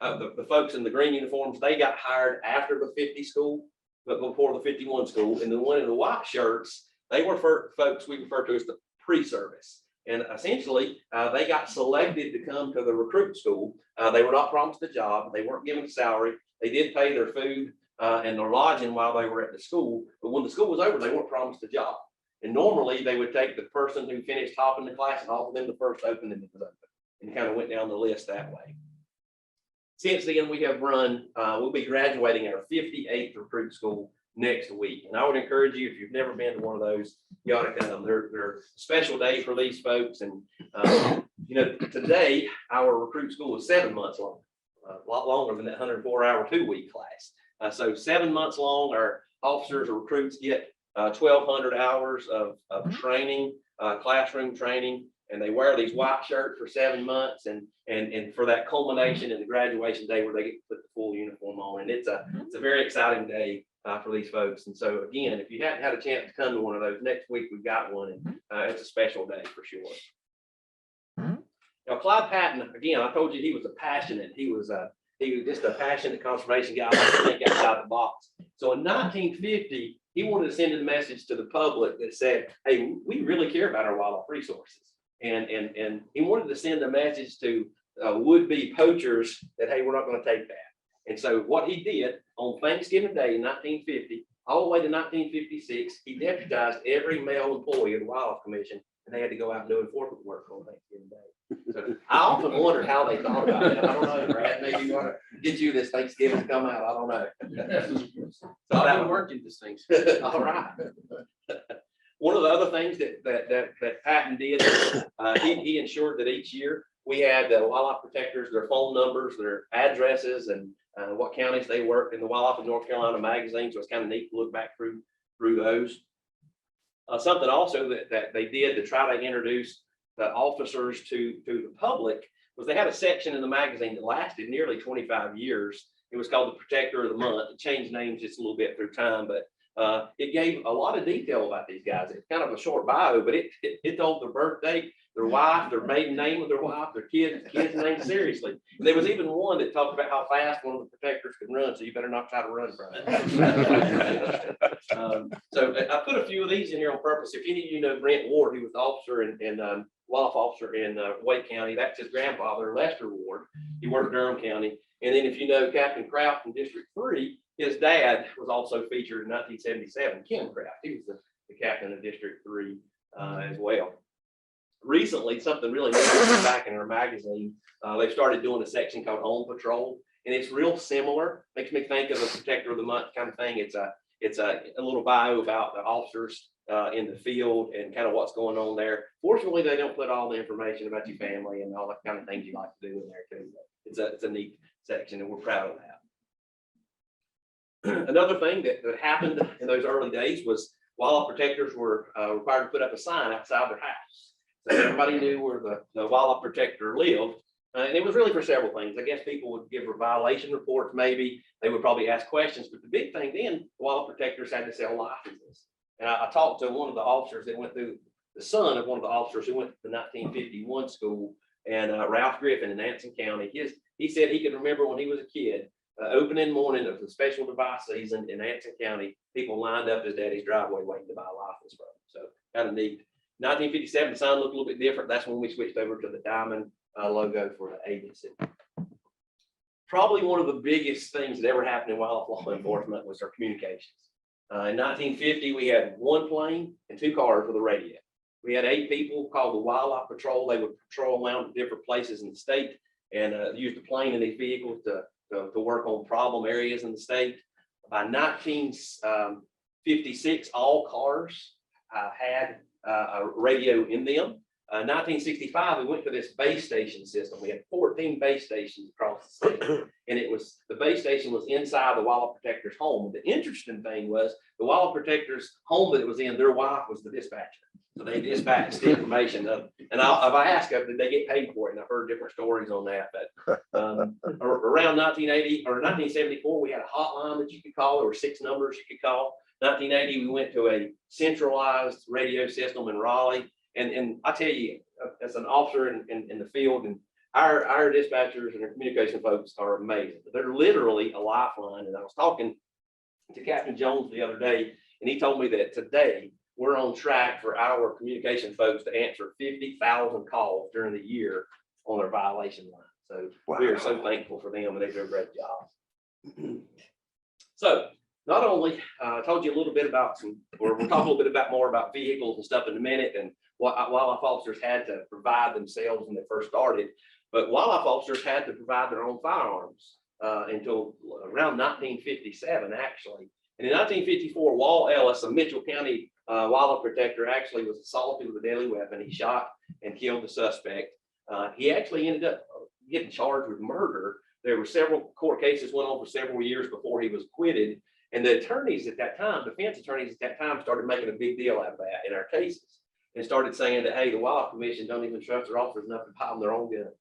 The folks in the green uniforms, they got hired after the 50 school, but before the 51 school. And the one in the white shirts, they were folks we refer to as the pre-service. And essentially, they got selected to come to the recruit school. They were not promised a job. They weren't given a salary. They did pay their food and their lodging while they were at the school. But when the school was over, they weren't promised a job. And normally they would take the person who finished topping the class and offer them the first opening that was open, and kind of went down the list that way. Since then, we have run, we'll be graduating our 58th recruit school next week. And I would encourage you, if you've never been to one of those, you ought to come. They're a special day for these folks. And, you know, today, our recruit school is 7 months long, a lot longer than that 104-hour 2-week class. So 7 months long, our officers or recruits get 1,200 hours of training, classroom training, and they wear these white shirts for 7 months, and for that culmination in the graduation day where they get to put the full uniform on. And it's a very exciting day for these folks. And so again, if you hadn't had a chance to come to one of those, next week we've got one, and it's a special day for sure. Now, Clyde Patton, again, I told you he was he was just a passionate conservation guy, like to think outside the box. So in 1950, he wanted to send a message to the public that said, hey, we really care about our wildlife resources. And he wanted to send a message to would-be poachers that, hey, we're not going to take that. And so what he did on Thanksgiving Day in 1950, all the way to 1956, he deputized every male employee of the Wildlife Commission, and they had to go out and do enforcement work on Thanksgiving Day. So I often wondered how they thought about it. I don't know, Brad, maybe you want to get you this Thanksgiving to come out. I don't know. So I've been working this thing. All right. One of the other things that Patton did, he ensured that each year we had the wildlife protectors, their phone numbers, their addresses, and what counties they worked in the Wildlife of North Carolina magazine. So it's kind of neat to look back through those. Something also that they did to try to introduce the officers to the public was they had a section in the magazine that lasted nearly 25 years. It was called the Protector of the Month. It changed names just a little bit through time, but it gave a lot of detail about these guys. It's kind of a short bio, but it told their birthday, their wife, their maiden name of their wife, their kids' name seriously. And there was even one that talked about how fast one of the protectors could run, so you better not try to run from it. So I put a few of these in here on purpose. If any of you know Brent Ward, he was the officer and wildlife officer in Wake County. That's his grandfather, Lester Ward. He worked Durham County. And then if you know Captain Kraft from District 3, his dad was also featured in 1977, Ken Kraft. He was the captain of District 3 as well. Recently, something really neat back in our magazine, they started doing a section called On Patrol, and it's real similar. Makes me think of a Protector of the Month kind of thing. It's a little bio about the officers in the field and kind of what's going on there. Fortunately, they don't put all the information about your family and all that kind of things you like to do in there too. It's a neat section, and we're proud of that. Another thing that happened in those early days was wildlife protectors were required to put up a sign outside their house. So everybody knew where the wildlife protector lived. And it was really for several things. I guess people would give violation reports, maybe. They would probably ask questions. But the big thing then, the wildlife protectors had to sell licenses. And I talked to one of the officers that went through, the son of one of the officers who went to the 1951 school, and Ralph Griffin in Anson County. He said he could remember when he was a kid, opening morning of the special device season in Anson County, people lined up his daddy's driveway waiting to buy a license from him. So kind of neat. 1957, the sign looked a little bit different. That's when we switched over to the diamond logo for the agency. Probably one of the biggest things that ever happened in wildlife law enforcement was our communications. In 1950, we had one plane and 2 cars with a radio. We had 8 people called the Wildlife Patrol. They would patrol around to different places in the state and use the plane and these vehicles to work on problem areas in the state. By 1956, all cars had a radio in them. 1965, we went to this base station system. We had 14 base stations across the state, and the base station was inside the wildlife protector's home. The interesting thing was the wildlife protector's home that it was in, their wife was the dispatcher. So they dispatched the information of, and I've asked them, did they get paid for it? And I've heard different stories on that. But around 1980 or 1974, we had a hotline that you could call. There were 6 numbers you could call. 1980, we went to a centralized radio system in Raleigh. And I tell you, as an officer in the field, and our dispatchers and our communication folks are amazing. They're literally a lifeline. And I was talking to Captain Jones the other day, and he told me that today we're on track for our communication folks to answer 50,000 calls during the year on their violation line. So we are so thankful for them, and they do a great job. So not only I told you a little bit about we'll talk a little bit more about vehicles and stuff in a minute, and what wildlife officers had to provide themselves when they first started. But wildlife officers had to provide their own firearms until around 1957, actually. And in 1954, Walt Ellis, a Mitchell County wildlife protector, actually was assaulted with a deadly weapon. He shot and killed the suspect. He actually ended up getting charged with murder. There were several court cases went on for several years before he was acquitted. And the attorneys at that time, defense attorneys at that time, started making a big deal out of that in our cases and started saying that, hey, the Wildlife Commission don't even trust their officers enough to buy them their own gun.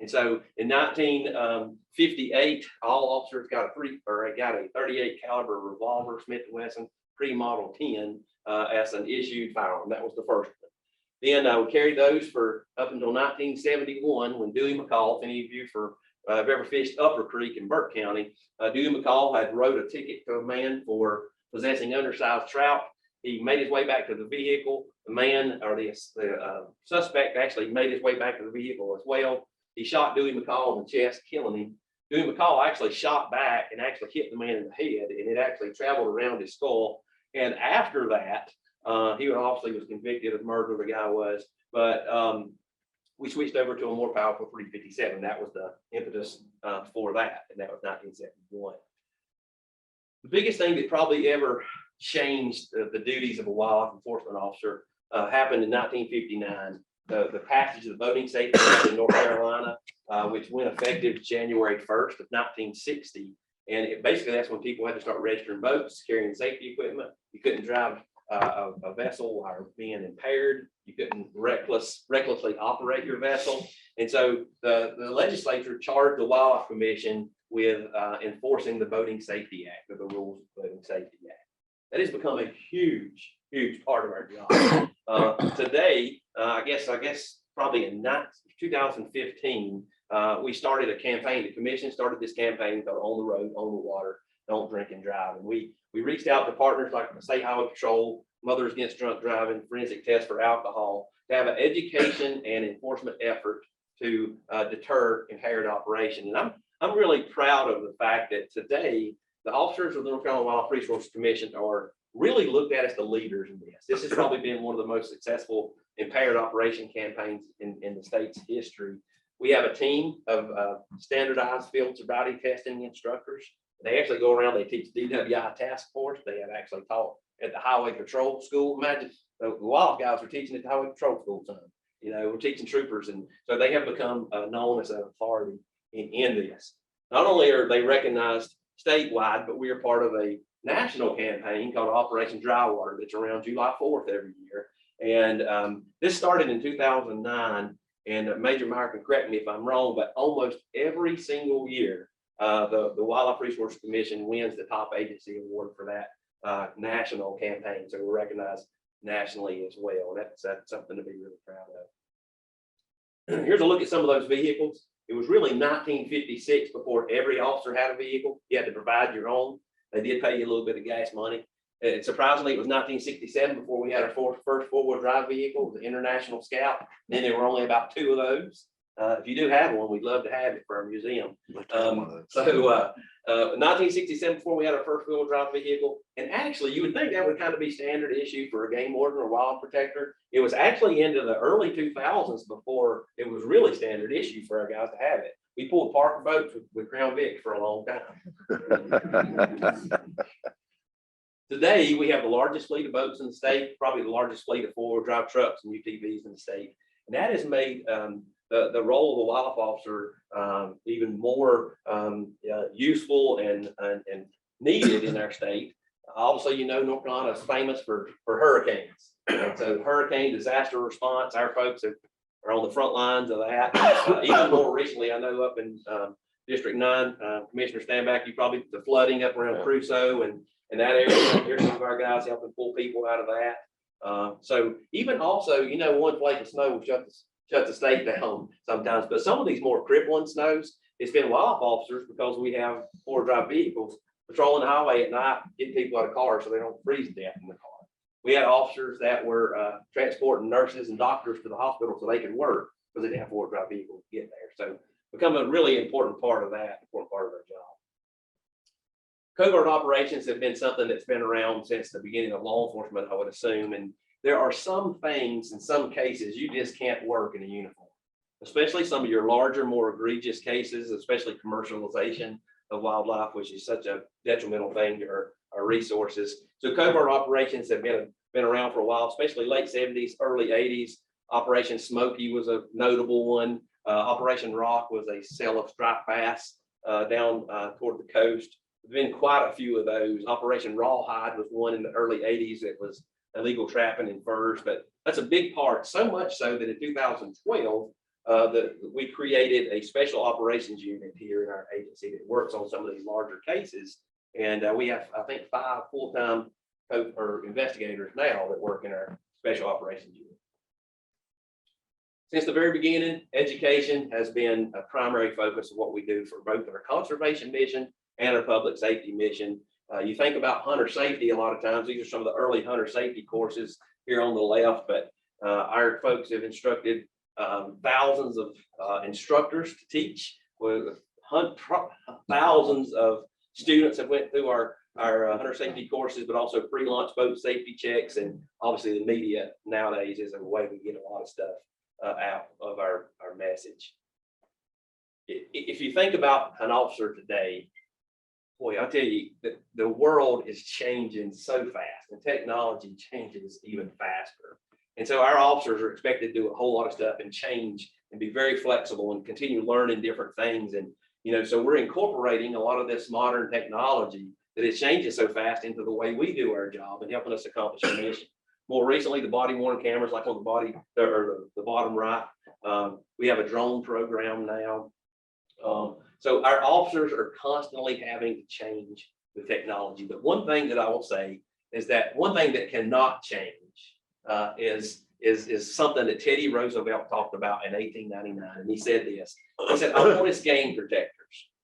And so in 1958, all officers got a 38 caliber revolver, Smith & Wesson pre-model 10 as an issued firearm. That was the first one. Then we carried those for up until 1971 when Dewey McCall, if any of you have ever fished Upper Creek in Burke County, Dewey McCall had wrote a ticket to a man for possessing undersized trout. He made his way back to the vehicle. The man or the suspect actually made his way back to the vehicle as well. He shot Dewey McCall in the chest, killing him. Dewey McCall actually shot back and actually hit the man in the head, and it actually traveled around his skull. And after that, he obviously was convicted of murder, the guy was, but we switched over to a more powerful 357. That was the impetus for that, and that was 1971. The biggest thing that probably ever changed the duties of a wildlife enforcement officer happened in 1959. The passage of the Boating Safety Act in North Carolina, which went effective January 1st of 1960. And basically that's when people had to start registering boats, carrying safety equipment. You couldn't drive a vessel while being impaired. You couldn't recklessly operate your vessel. And so the legislature charged the Wildlife Commission with enforcing the Boating Safety Act, or the Rules of Boating Safety Act. That has become a huge part of our job. Today, I guess probably in 2015, we started a campaign. The commission started this campaign called On the Road, On the Water, Don't Drink and Drive. And we reached out to partners like the State Highway Patrol, Mothers Against Drunk Driving, Forensic Tests for Alcohol, to have an education and enforcement effort to deter impaired operation. And I'm really proud of the fact that today the officers of the North Carolina Wildlife Resources Commission are really looked at as the leaders in this. This has probably been one of the most successful impaired operation campaigns in the state's history. We have a team of standardized field sobriety testing instructors. They actually go around, they teach DWI task force. They have actually taught at the Highway Patrol School. Imagine the wildlife guys are teaching at the Highway Patrol School son. You know, we're teaching troopers. And so they have become known as an authority in this. Not only are they recognized statewide, but we are part of a national campaign called Operation Dry Water that's around July 4th every year. And this started in 2009. And Major Meyer can correct me if I'm wrong, but almost every single year, the Wildlife Resources Commission wins the top agency award for that national campaign. So we're recognized nationally as well. That's something to be really proud of. Here's a look at some of those vehicles. It was really 1956 before every officer had a vehicle. You had to provide your own. They did pay you a little bit of gas money. And surprisingly, it was 1967 before we had our first four-wheel drive vehicle, the International Scout. Then there were only about 2 of those. If you do have one, we'd love to have it for our museum. 1967 before we had our first wheel drive vehicle. And actually, you would think that would kind of be standard issue for a game warden or wild protector. It was actually into the early 2000s before it was really standard issue for our guys to have it. We pulled Parker boats with Crown Vic for a long time. Today, we have the largest fleet of boats in the state, probably the largest fleet of 4-wheel drive trucks and UTVs in the state. And that has made the role of the wildlife officer even more useful and needed in our state. Obviously, you know, North Carolina is famous for hurricanes. And so hurricane disaster response, our folks are on the front lines of that. Even more recently, I know up in District 9, Commissioner Standback, you probably the flooding up around Crusoe and that area. Here's some of our guys helping pull people out of that. So even also, you know, one flake of snow will shut the state down sometimes, but some of these more crippling snows, it's been wildlife officers because we have 4-wheel drive vehicles patrolling the highway at night, getting people out of cars so they don't freeze to death in the car. We had officers that were transporting nurses and doctors to the hospital so they could work because they didn't have 4-wheel drive vehicles to get there. So become a really important part of that, important part of our job. Covert operations have been something that's been around since the beginning of law enforcement, I would assume. And there are some things in some cases you just can't work in a uniform. especially some of your larger, more egregious cases, especially commercialization of wildlife, which is such a detrimental thing to our resources. So covert operations have been around for a while, especially late 70s, early 80s. Operation Smoky was a notable one. Operation Rock was a sale of striped bass down toward the coast. There's been quite a few of those. Operation Rawhide was one in the early 80s. It was illegal trapping in furs, but that's a big part, so much so that in 2012, we created a special operations unit here in our agency that works on some of these larger cases. And we have, I think, 5 full-time investigators now that work in our special operations unit. Since the very beginning, education has been a primary focus of what we do for both our conservation mission and our public safety mission. You think about hunter safety a lot of times. These are some of the early hunter safety courses here on the left, but our folks have instructed thousands of instructors to teach, with thousands of students have went through our hunter safety courses, but also pre-launch boat safety checks. And obviously the media nowadays is a way we get a lot of stuff out of our message. If you think about an officer today, boy, I'll tell you that the world is changing so fast and technology changes even faster. And so our officers are expected to do a whole lot of stuff and change and be very flexible and continue learning different things. And, so we're incorporating a lot of this modern technology that is changing so fast into the way we do our job and helping us accomplish our mission. More recently, the body worn cameras, like on the bottom right, we have a drone program now. So our officers are constantly having to change with technology. But one thing that I will say is that one thing that cannot change is something that Teddy Roosevelt talked about in 1899. And he said this, he said, I want us game protectors.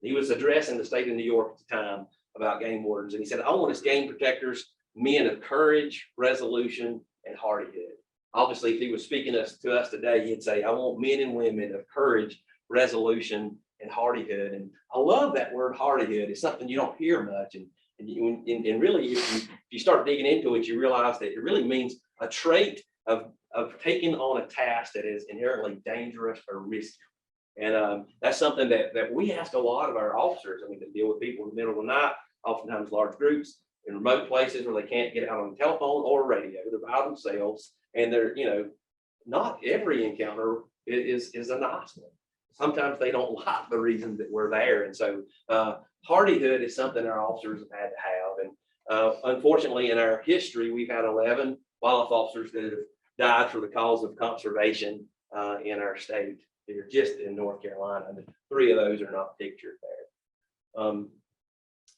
He was addressing the state of New York at the time about game wardens. And he said, I want us game protectors, men of courage, resolution, and hardihood. Obviously, if he was speaking to us today, he'd say, I want men and women of courage, resolution, and hardihood. And I love that word hardihood. It's something you don't hear much. And really, if you start digging into it, you realize that it really means a trait of taking on a task that is inherently dangerous or risky. And that's something that we ask a lot of our officers. I mean, to deal with people in the middle of the night, oftentimes large groups in remote places where they can't get out on the telephone or radio. They're by themselves, and they're, not every encounter is a nice one. Sometimes they don't like the reason that we're there. And so hardihood is something our officers have had to have. And unfortunately, in our history, we've had 11 wildlife officers that have died for the cause of conservation in our state. They're just in North Carolina. And 3 of those are not pictured there.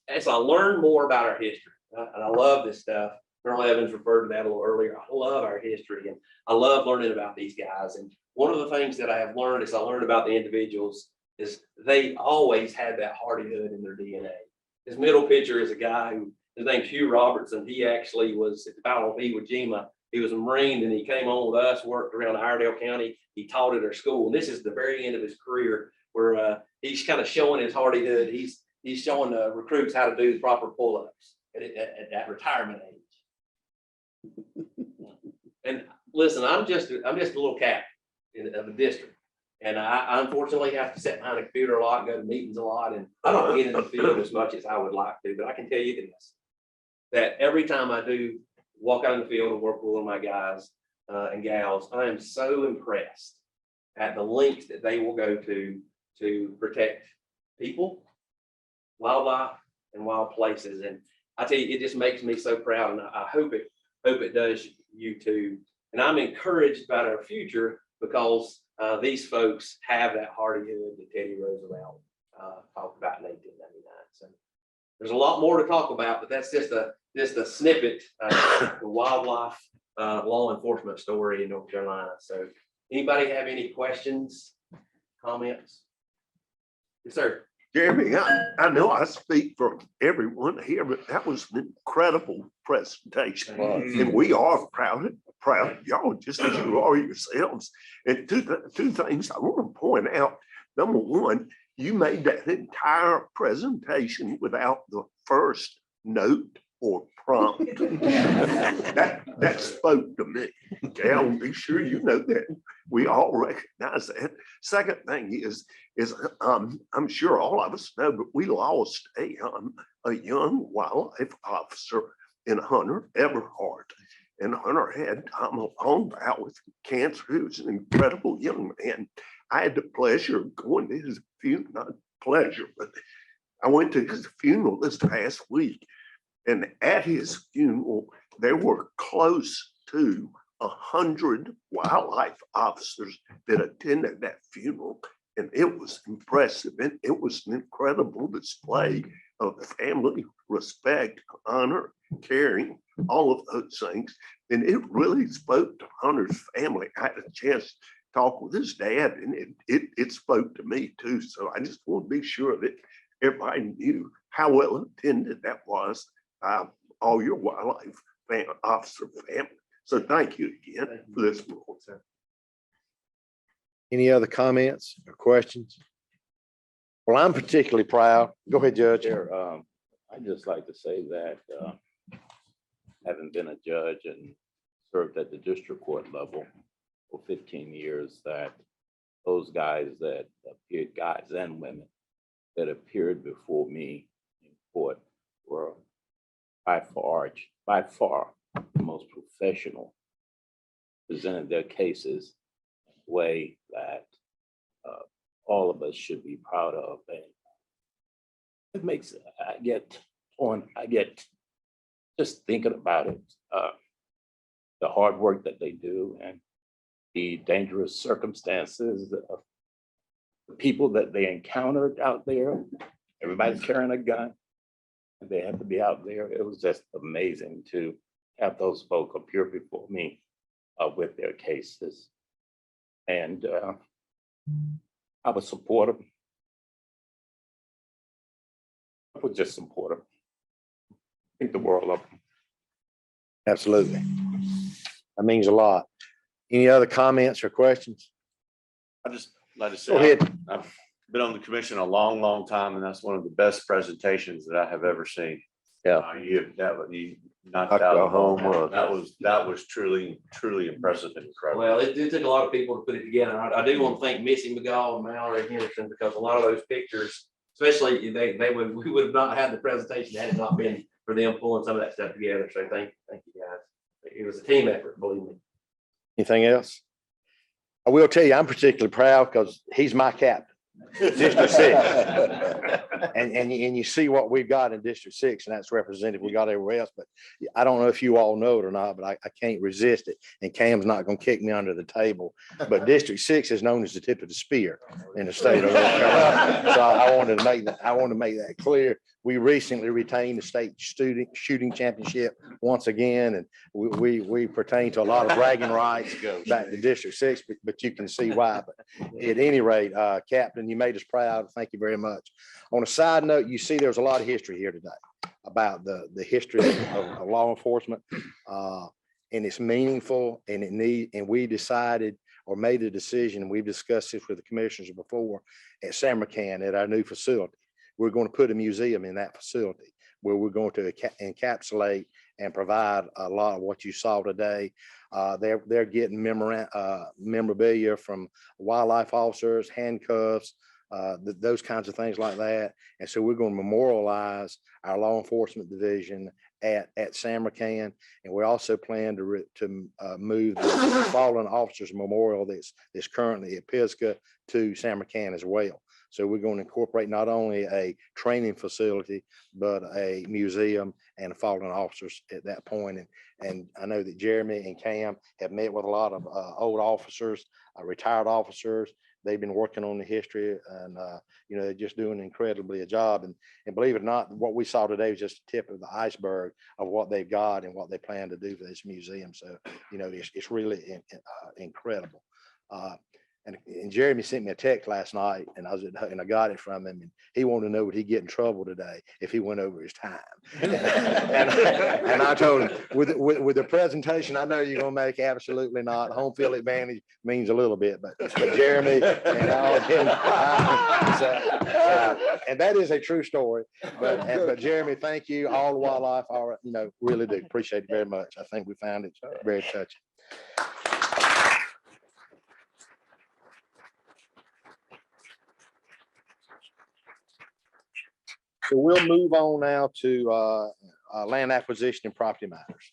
As I learn more about our history, and I love this stuff, Colonel Evans referred to that a little earlier. I love our history and I love learning about these guys. And one of the things that I have learned as I learned about the individuals is they always had that hardihood in their DNA. His middle picture is a guy who, his name's Hugh Robertson. He actually was at the Battle of Iwo Jima. He was a Marine and he came on with us, worked around Iredell County. He taught at our school. And this is the very end of his career where he's kind of showing his hardihood. He's showing recruits how to do the proper pull-ups at that retirement age. And listen, I'm just a little captain of a district. And I unfortunately have to sit behind a computer a lot and go to meetings a lot. And I don't get in the field as much as I would like to, but I can tell you this, that every time I do walk out in the field and work with one of my guys and gals, I am so impressed at the lengths that they will go to protect people, wildlife, and wild places. And I tell you, it just makes me so proud. And I hope it does you too. And I'm encouraged about our future because these folks have that hardihood that Teddy Roosevelt talked about in 1899. So there's a lot more to talk about, but that's just a snippet of the wildlife law enforcement story in North Carolina. So anybody have any questions, comments? Yes, sir. Jeremy, I know I speak for everyone here, but that was an incredible presentation. And we are proud of y'all, just as you are yourselves. And two things I want to point out. Number one, you made that entire presentation without the first note or prompt. that spoke to me. Okay, I'll be sure you know that We all recognize that. Second thing is I'm sure all of us know, but we lost a young wildlife officer in Hunter Everhart. And Hunter had a long bout with cancer. He was an incredible young man. I had the pleasure of going to his funeral, not pleasure, but I went to his funeral this past week. And at his funeral, there were close to 100 wildlife officers that attended that funeral. And it was impressive. And it was an incredible display of family, respect, honor, caring, all of those things. And it really spoke to Hunter's family. I had a chance to talk with his dad, and it spoke to me too. So I just want to be sure that everybody knew how well attended that was by all your wildlife officer family. So thank you again for this. Any other comments or questions? Well, I'm particularly proud. Go ahead, Judge. Chair, I'd just like to say that having been a judge and served at the district court level for 15 years, that those guys that appeared, guys and women that appeared before me in court were by far the most professional, presented their cases in a way that all of us should be proud of. And it makes, I get just thinking about it, the hard work that they do and the dangerous circumstances of the people that they encountered out there. Everybody's carrying a gun and they have to be out there. It was just amazing to have those folk appear before me with their cases. And I would support them. I would just support them. Think the world of them. Absolutely. That means a lot. Any other comments or questions? I just like to say, Go ahead. I've been on the commission a long, long time, and that's one of the best presentations that I have ever seen. Yeah. You knocked out the home run. That was truly impressive and incredible. Well, it took a lot of people to put it together. I do want to thank Missy McGall and Mallory Henderson, because a lot of those pictures, especially we would have not had the presentation had it not been for them pulling some of that stuff together. So thank you guys. It was a team effort, believe me. Anything else? I will tell you, I'm particularly proud because he's my captain, District 6. And you see what we've got in District 6, and that's representative. We got everywhere else, but I don't know if you all know it or not, but I can't resist it. And Cam's not going to kick me under the table. But District 6 is known as the tip of the spear in the state of North Carolina. So I wanted to make that clear. We recently retained the state shooting championship once again, and we pertain to a lot of bragging rights back to District 6, but you can see why. But at any rate, Captain, you made us proud. Thank you very much. On a side note, you see there's a lot of history here today about the history of law enforcement, and it's meaningful, and we decided or made a decision, and we've discussed this with the commissioners before, at Samarkand at our new facility. We're going to put a museum in that facility where we're going to encapsulate and provide a lot of what you saw today. They're getting memorabilia from wildlife officers, handcuffs, those kinds of things like that. And so we're going to memorialize our law enforcement division at Samarkand. And we also plan to move the fallen officers memorial that's currently at Pisgah to Samarkand as well. So we're going to incorporate not only a training facility, but a museum and fallen officers at that point. And I know that Jeremy and Cam have met with a lot of old officers, retired officers. They've been working on the history, and they're just doing incredibly a job. And believe it or not, what we saw today was just the tip of the iceberg of what they've got and what they plan to do for this museum. So, it's really incredible. And Jeremy sent me a text last night, and I got it from him, and he wanted to know would he get in trouble today if he went over his time. and I told him with the presentation, I know you're gonna make absolutely not. Home field advantage means a little bit, but Jeremy and all of him, and that is a true story. But Jeremy, thank you, all the wildlife, really do appreciate it very much. I think we found it very touching. So we'll move on now to land acquisition and property matters.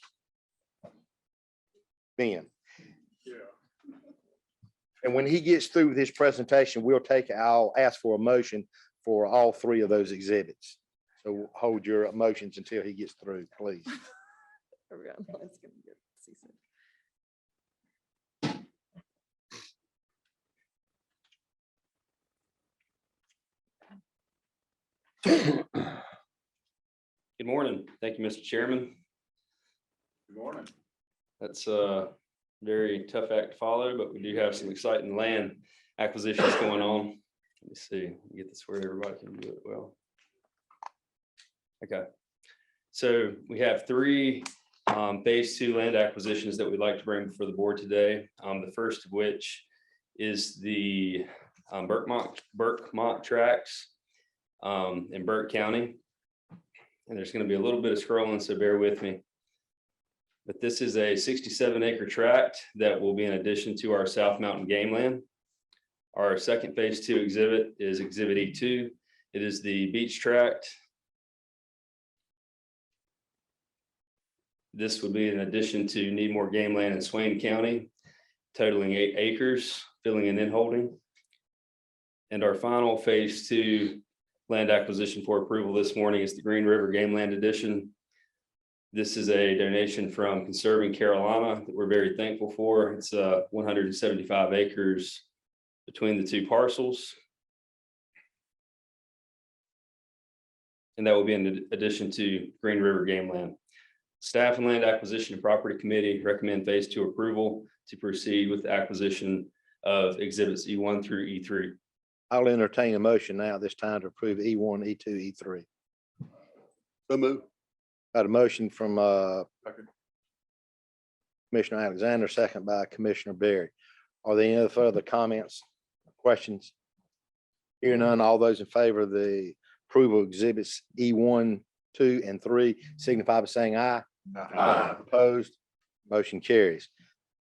Ben. And when he gets through with his presentation, I'll ask for a motion for all three of those exhibits. So hold your emotions until he gets through, please. There we go. It's gonna be good. See soon. Good morning. Thank you, Mr. Chairman. Good morning. That's a very tough act to follow, but we do have some exciting land acquisitions going on. Let me see, get this where everybody can do it well. Okay, so we have three phase 2 land acquisitions that we'd like to bring before the board today. The first of which is the Burkemont tracts in Burke County. And there's going to be a little bit of scrolling, so bear with me. But this is a 67-acre tract that will be in addition to our South Mountain Game Land. Our second phase 2 exhibit is Exhibit E2. It is the beach tract. This would be in addition to Needmore Game Land in Swain County, totaling 8 acres, filling an in-holding. And our final phase 2 land acquisition for approval this morning is the Green River Game Land Edition. This is a donation from Conserving Carolina that we're very thankful for. It's 175 acres between the two parcels. And that will be in addition to Green River Game Land. Staff and Land Acquisition and Property Committee recommend phase 2 approval to proceed with the acquisition of exhibits E1 through E3. I'll entertain a motion now this time to approve E1, E2, E3. So move. Got a motion from Commissioner Alexander, second by Commissioner Berry. Are there any other further comments, questions? Hearing none, all those in favor of the approval of exhibits E1, 2, and 3 signify by saying aye. Aye. Opposed, motion carries.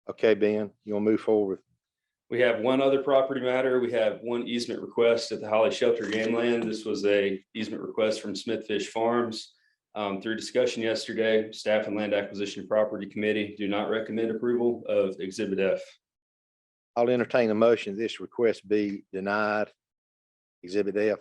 Okay, Ben, you want to move forward? We have one other property matter. We have one easement request at the Holly Shelter Game Land. This was a easement request from Smithfish Farms. Through discussion yesterday, Staff and Land Acquisition and Property Committee do not recommend approval of Exhibit F. I'll entertain a motion this request be denied. Exhibit F.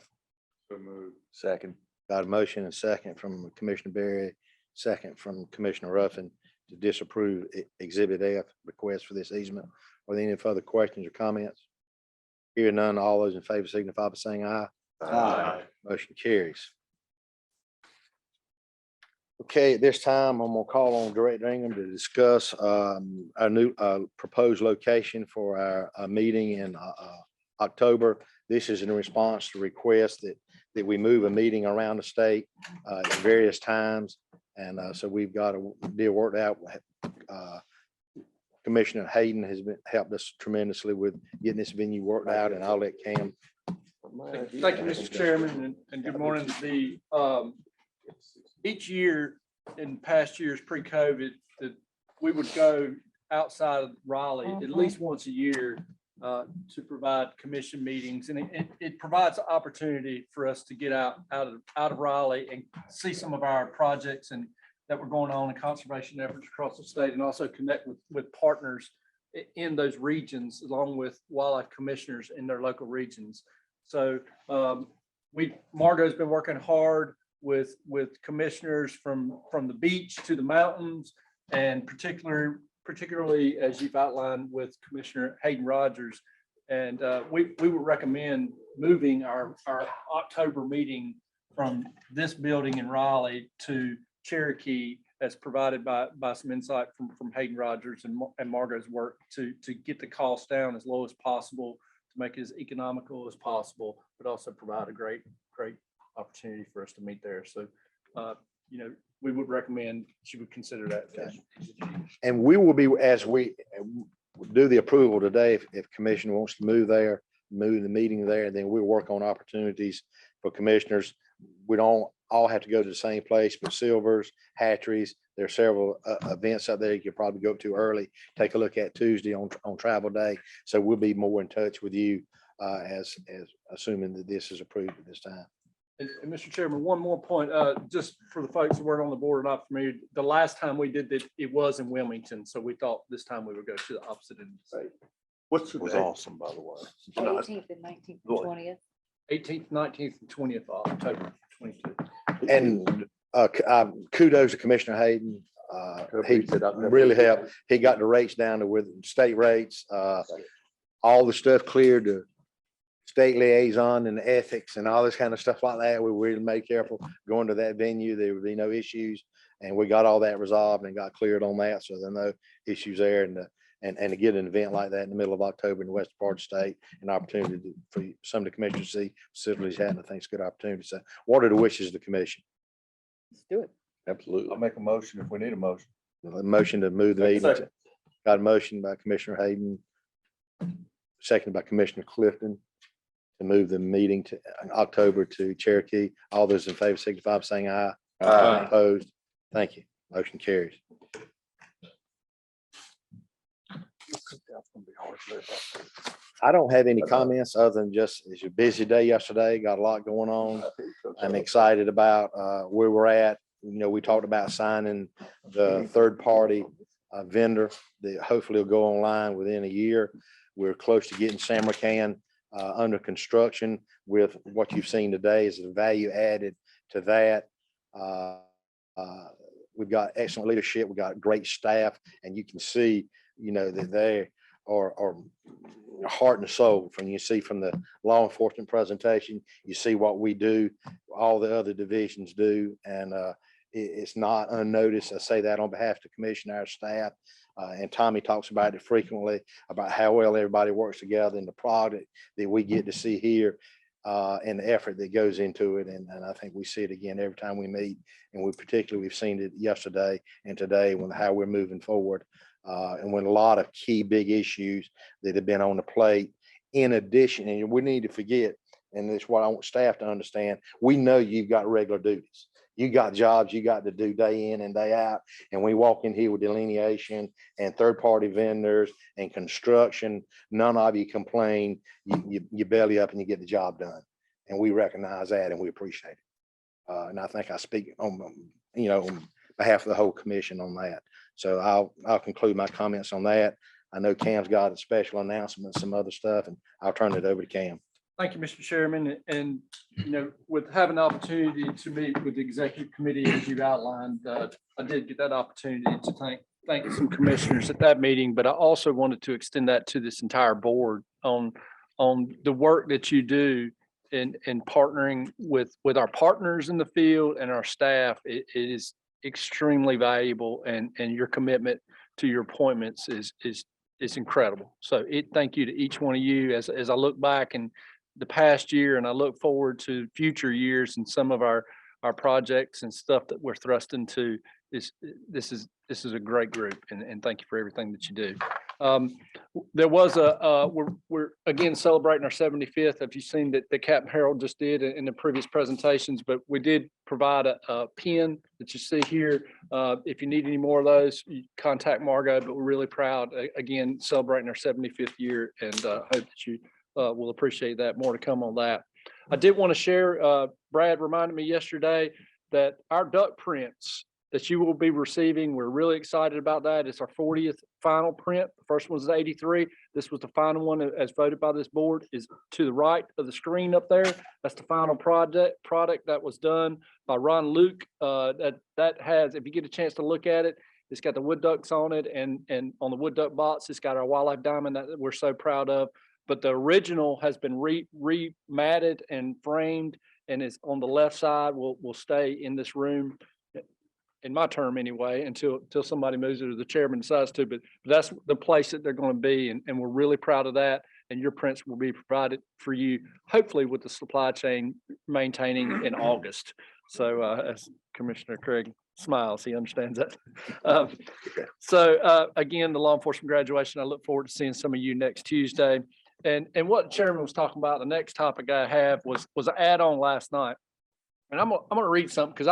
So moved. Second. Got a motion and second from Commissioner Berry, second from Commissioner Ruffin to disapprove Exhibit F request for this easement. Are there any further questions or comments? Hearing none, all those in favor signify by saying aye. Aye. Motion carries. Okay, at this time, I'm gonna call on Director Ingram to discuss our new proposed location for our meeting in October. This is in response to requests that we move a meeting around the state at various times. And so we've got a deal worked out. Commissioner Hayden has helped us tremendously with getting this venue worked out, and I'll let Cam. Thank you, Mr. Chairman, and good morning. Each year in past years pre-COVID, that we would go outside of Raleigh at least once a year to provide commission meetings, and it provides an opportunity for us to get out of Raleigh and see some of our projects and that were going on in conservation efforts across the state, and also connect with partners in those regions, along with wildlife commissioners in their local regions. So Margot's been working hard with commissioners from the beach to the mountains, and particularly as you've outlined with Commissioner Hayden Rogers. And we would recommend moving our October meeting from this building in Raleigh to Cherokee, as provided by some insight from Hayden Rogers and Margot's work to get the cost down as low as possible, to make it as economical as possible, but also provide a great opportunity for us to meet there. So, we would recommend you would consider that. And we will be, as we do the approval today, if commission wants to move there, move the meeting there, then we'll work on opportunities for commissioners. We don't all have to go to the same place, but Silvers, Hatcheries, there are several events out there you could probably go to early, take a look at Tuesday on travel day. So we'll be more in touch with you as assuming that this is approved at this time. And Mr. Chairman, one more point, just for the folks who weren't on the board or not familiar, the last time we did it was in Wilmington, so we thought this time we would go to the opposite end of the state. What's the It was date? awesome, by the way. 18th and 19th and 20th. 18th, 19th, and 20th of October 22. And kudos to Commissioner Hayden. He really helped. He got the rates down to with state rates. All the stuff cleared to state liaison and ethics and all this kind of stuff like that. We really made careful going to that venue. There would be no issues. And we got all that resolved and got cleared on that. So there are no issues there. And to get an event like that in the middle of October in the western part of the state, an opportunity for some of the commissioners to see facilities had, I think it's a good opportunity. So what are the wishes of the commission? Let's do it. Absolutely. I'll make a motion if we need a motion. A motion to move the meeting. Second. Got a motion by Commissioner Hayden, seconded by Commissioner Clifton to move the meeting to October to Cherokee. All those in favor signify by saying aye. Aye. Opposed? Thank you. Motion carries. I don't have any comments other than just, it's a busy day yesterday, got a lot going on. I'm excited about where we're at. You know, we talked about signing the third party vendor that hopefully will go online within a year. We're close to getting Samarkand under construction. With what you've seen today is the value added to that. We've got excellent leadership. We've got great staff, and you can see, you know, that they are heart and soul. From you see from the law enforcement presentation, you see what we do, all the other divisions do, and it's not unnoticed. I say that on behalf of the commission, our staff, and Tommy talks about it frequently about how well everybody works together and the product that we get to see here. And the effort that goes into it. And I think we see it again every time we meet. And we've seen it yesterday and today when how we're moving forward. And when a lot of key big issues that have been on the plate, in addition, and we need to forget, and this is what I want staff to understand, we know you've got regular duties. You got jobs you got to do day in and day out. And we walk in here with delineation and third-party vendors and construction. None of you complain. You belly up and you get the job done. And we recognize that and we appreciate it. And I think I speak on, on behalf of the whole commission on that. So I'll conclude my comments on that. I know Cam's got a special announcement, some other stuff, and I'll turn it over to Cam. Thank you, Mr. Chairman. And, with having the opportunity to meet with the executive committee, as you outlined, I did get that opportunity to thank some commissioners at that meeting, but I also wanted to extend that to this entire board on the work that you do in partnering with our partners in the field and our staff. It is extremely valuable, and your commitment to your appointments is incredible. So thank you to each one of you as I look back and the past year, and I look forward to future years and some of our projects and stuff that we're thrust into. This is a great group, and thank you for everything that you do. There was we're again celebrating our 75th. Have you seen that Captain Harold just did in the previous presentations? But we did provide a pin that you see here. If you need any more of those, you contact Margot. But we're really proud, again, celebrating our 75th year, and hope that you will appreciate that. More to come on that. I did want to share, Brad reminded me yesterday that our duck prints that you will be receiving, we're really excited about that. It's our 40th final print. The first one was 83. This was the final one as voted by this board, is to the right of the screen up there. That's the final product that was done by Ron Luke. That has, if you get a chance to look at it, it's got the wood ducks on it, and on the wood duck box, it's got our wildlife diamond that we're so proud of. But the original has been rematted and framed, and is on the left side. Will stay in this room, in my term anyway, until somebody moves it or the chairman decides to. But that's the place that they're going to be, and we're really proud of that. And your prints will be provided for you, hopefully with the supply chain maintaining in August. So as Commissioner Craig smiles, he understands that. So again, the law enforcement graduation, I look forward to seeing some of you next Tuesday. And what the chairman was talking about, the next topic I have was an add-on last night. And I'm gonna read something, because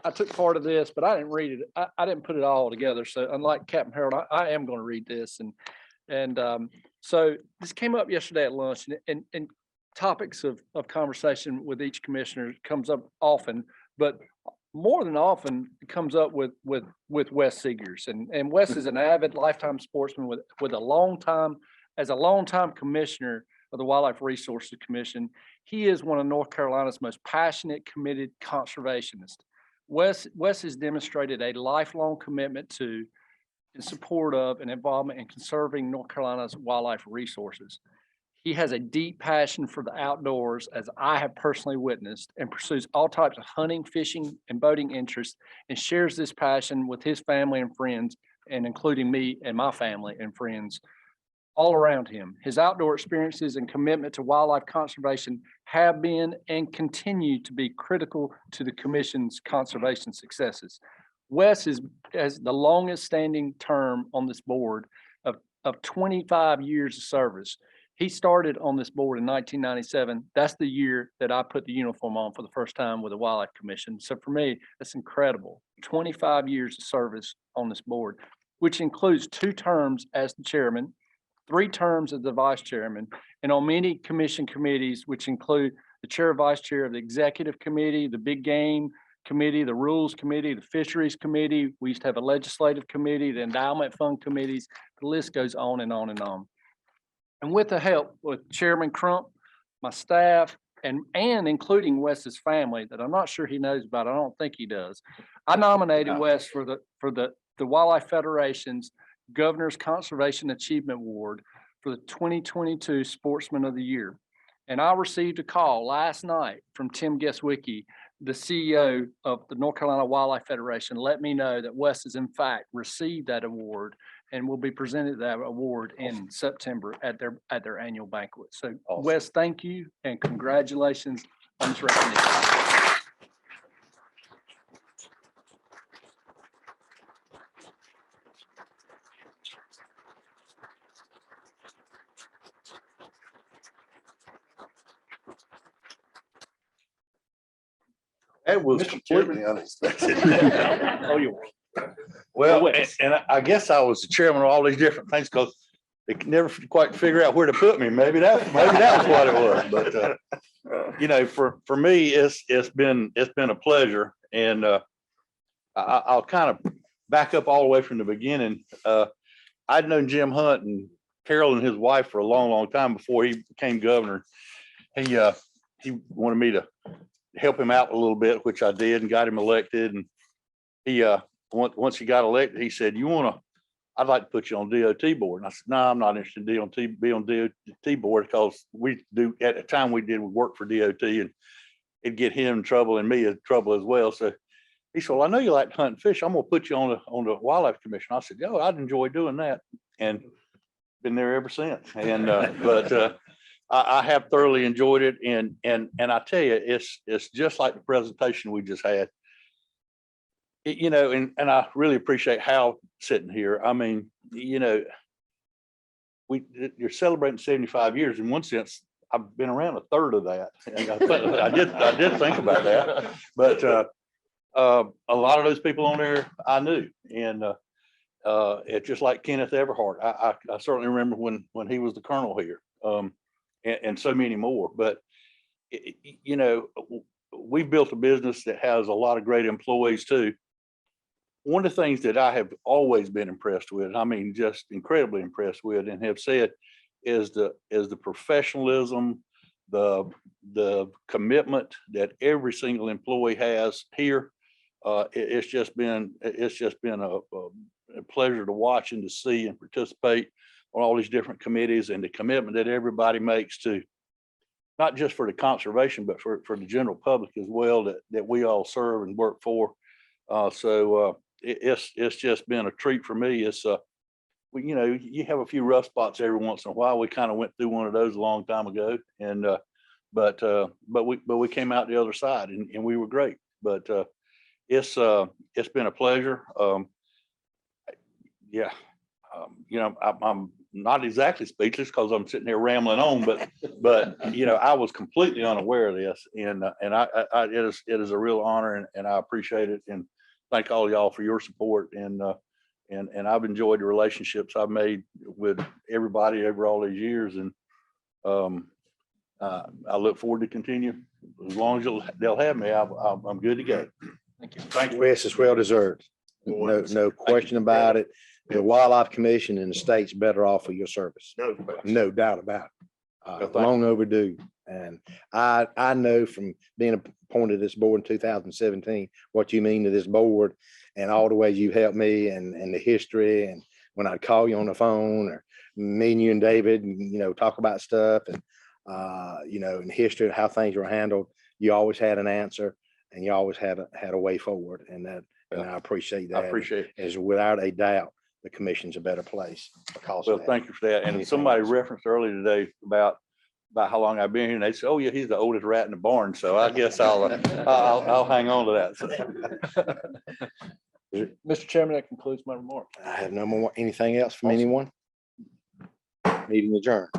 I took part of this, but I didn't read it. I didn't put it all together. So unlike Captain Harold, I am going to read this. And so this came up yesterday at lunch, and topics of conversation with each commissioner comes up often, but more than often it comes up with Wes Seegers. And Wes is an avid lifetime sportsman with a long time, as a longtime commissioner of the Wildlife Resources Commission. He is one of North Carolina's most passionate, committed conservationists. Wes has demonstrated a lifelong commitment to, in support of, and involvement in conserving North Carolina's wildlife resources. He has a deep passion for the outdoors, as I have personally witnessed, and pursues all types of hunting, fishing, and boating interests, and shares this passion with his family and friends, and including me and my family and friends all around him. His outdoor experiences and commitment to wildlife conservation have been and continue to be critical to the Commission's conservation successes. Wes has the longest standing term on this board of 25 years of service. He started on this board in 1997. That's the year that I put the uniform on for the first time with the Wildlife Commission. So for me, that's incredible. 25 years of service on this board, which includes 2 terms as the chairman, 3 terms as the vice chairman, and on many commission committees, which include the chair, vice chair of the executive committee, the big game committee, the rules committee, the fisheries committee. We used to have a legislative committee, the endowment fund committees. The list goes on and on and on. And with the help with Chairman Crump, my staff, and including Wes's family that I'm not sure he knows about, I don't think he does. I nominated Wes for the Wildlife Federation's Governor's Conservation Achievement Award for the 2022 Sportsman of the Year. And I received a call last night from Tim Geswicki, the CEO of the North Carolina Wildlife Federation, let me know that Wes has in fact received that award and will be presented that award in September at their annual banquet. So awesome. Wes, thank you and congratulations on this recognition. That was completely unexpected. Oh, you're welcome. Well, and I guess I was the chairman of all these different things because they could never quite figure out where to put me. Maybe that was what it was. But you know, for me, it's been a pleasure. And I'll kind of back up all the way from the beginning. I'd known Jim Hunt and Carol and his wife for a long, long time before he became governor. He wanted me to help him out a little bit, which I did, and got him elected. And he once he got elected, he said, I'd like to put you on DOT board. And I said, no, I'm not interested in be on DOT board because at the time we work for DOT and it'd get him in trouble and me in trouble as well. So he said, well, I know you like to hunt and fish. I'm going to put you on the Wildlife Commission. I said, yo, I'd enjoy doing that. And been there ever since. And, but I have thoroughly enjoyed it. And I tell you, it's just like the presentation we just had. You know, and I really appreciate Hal sitting here. I mean, you know, you're celebrating 75 years. In one sense, I've been around a third of that. And I did think about that. But a lot of those people on there I knew. And it's just like Kenneth Everhart. I certainly remember when he was the colonel here. And so many more. But you know, we've built a business that has a lot of great employees too. One of the things that I have always been impressed with, I mean, just incredibly impressed with, and have said, is the professionalism, the commitment that every single employee has here. It's just been a pleasure to watch and to see and participate on all these different committees, and the commitment that everybody makes to not just for the conservation, but for the general public as well, that we all serve and work for. It's just been a treat for me. It's you know, you have a few rough spots every once in a while. We kind of went through one of those a long time ago, and but we came out the other side, and we were great. But it's been a pleasure. Yeah, you know, I'm not exactly speechless because I'm sitting here rambling on, but you know, I was completely unaware of this, and it is a real honor, and I appreciate it, and thank all y'all for your support, and I've enjoyed the relationships I've made with everybody over all these years, and I look forward to continue. As long as they'll have me, I'm good to go. Thank you. Thank you. Yes, it's well deserved. No question about it. The Wildlife Commission and the state's better off for your service. No, No doubt about it. Well, thank Long overdue. And I know from being appointed to this board in 2017, what you mean to this board and all the ways you helped me and the history. And when I'd call you on the phone or me and you and David, talk about stuff and, in history of how things were handled, you always had an answer and you always had a way forward. And I appreciate that. I appreciate it. As without a doubt, the commission's a better place because Well, of that. thank you for that. And Anything somebody else? referenced earlier today about how long I've been here. And they said, oh yeah, he's the oldest rat in the barn. So I guess I'll hang on to that. Mr. Chairman, that concludes my remarks. I have no more, anything else from Awesome. anyone? Meeting adjourned.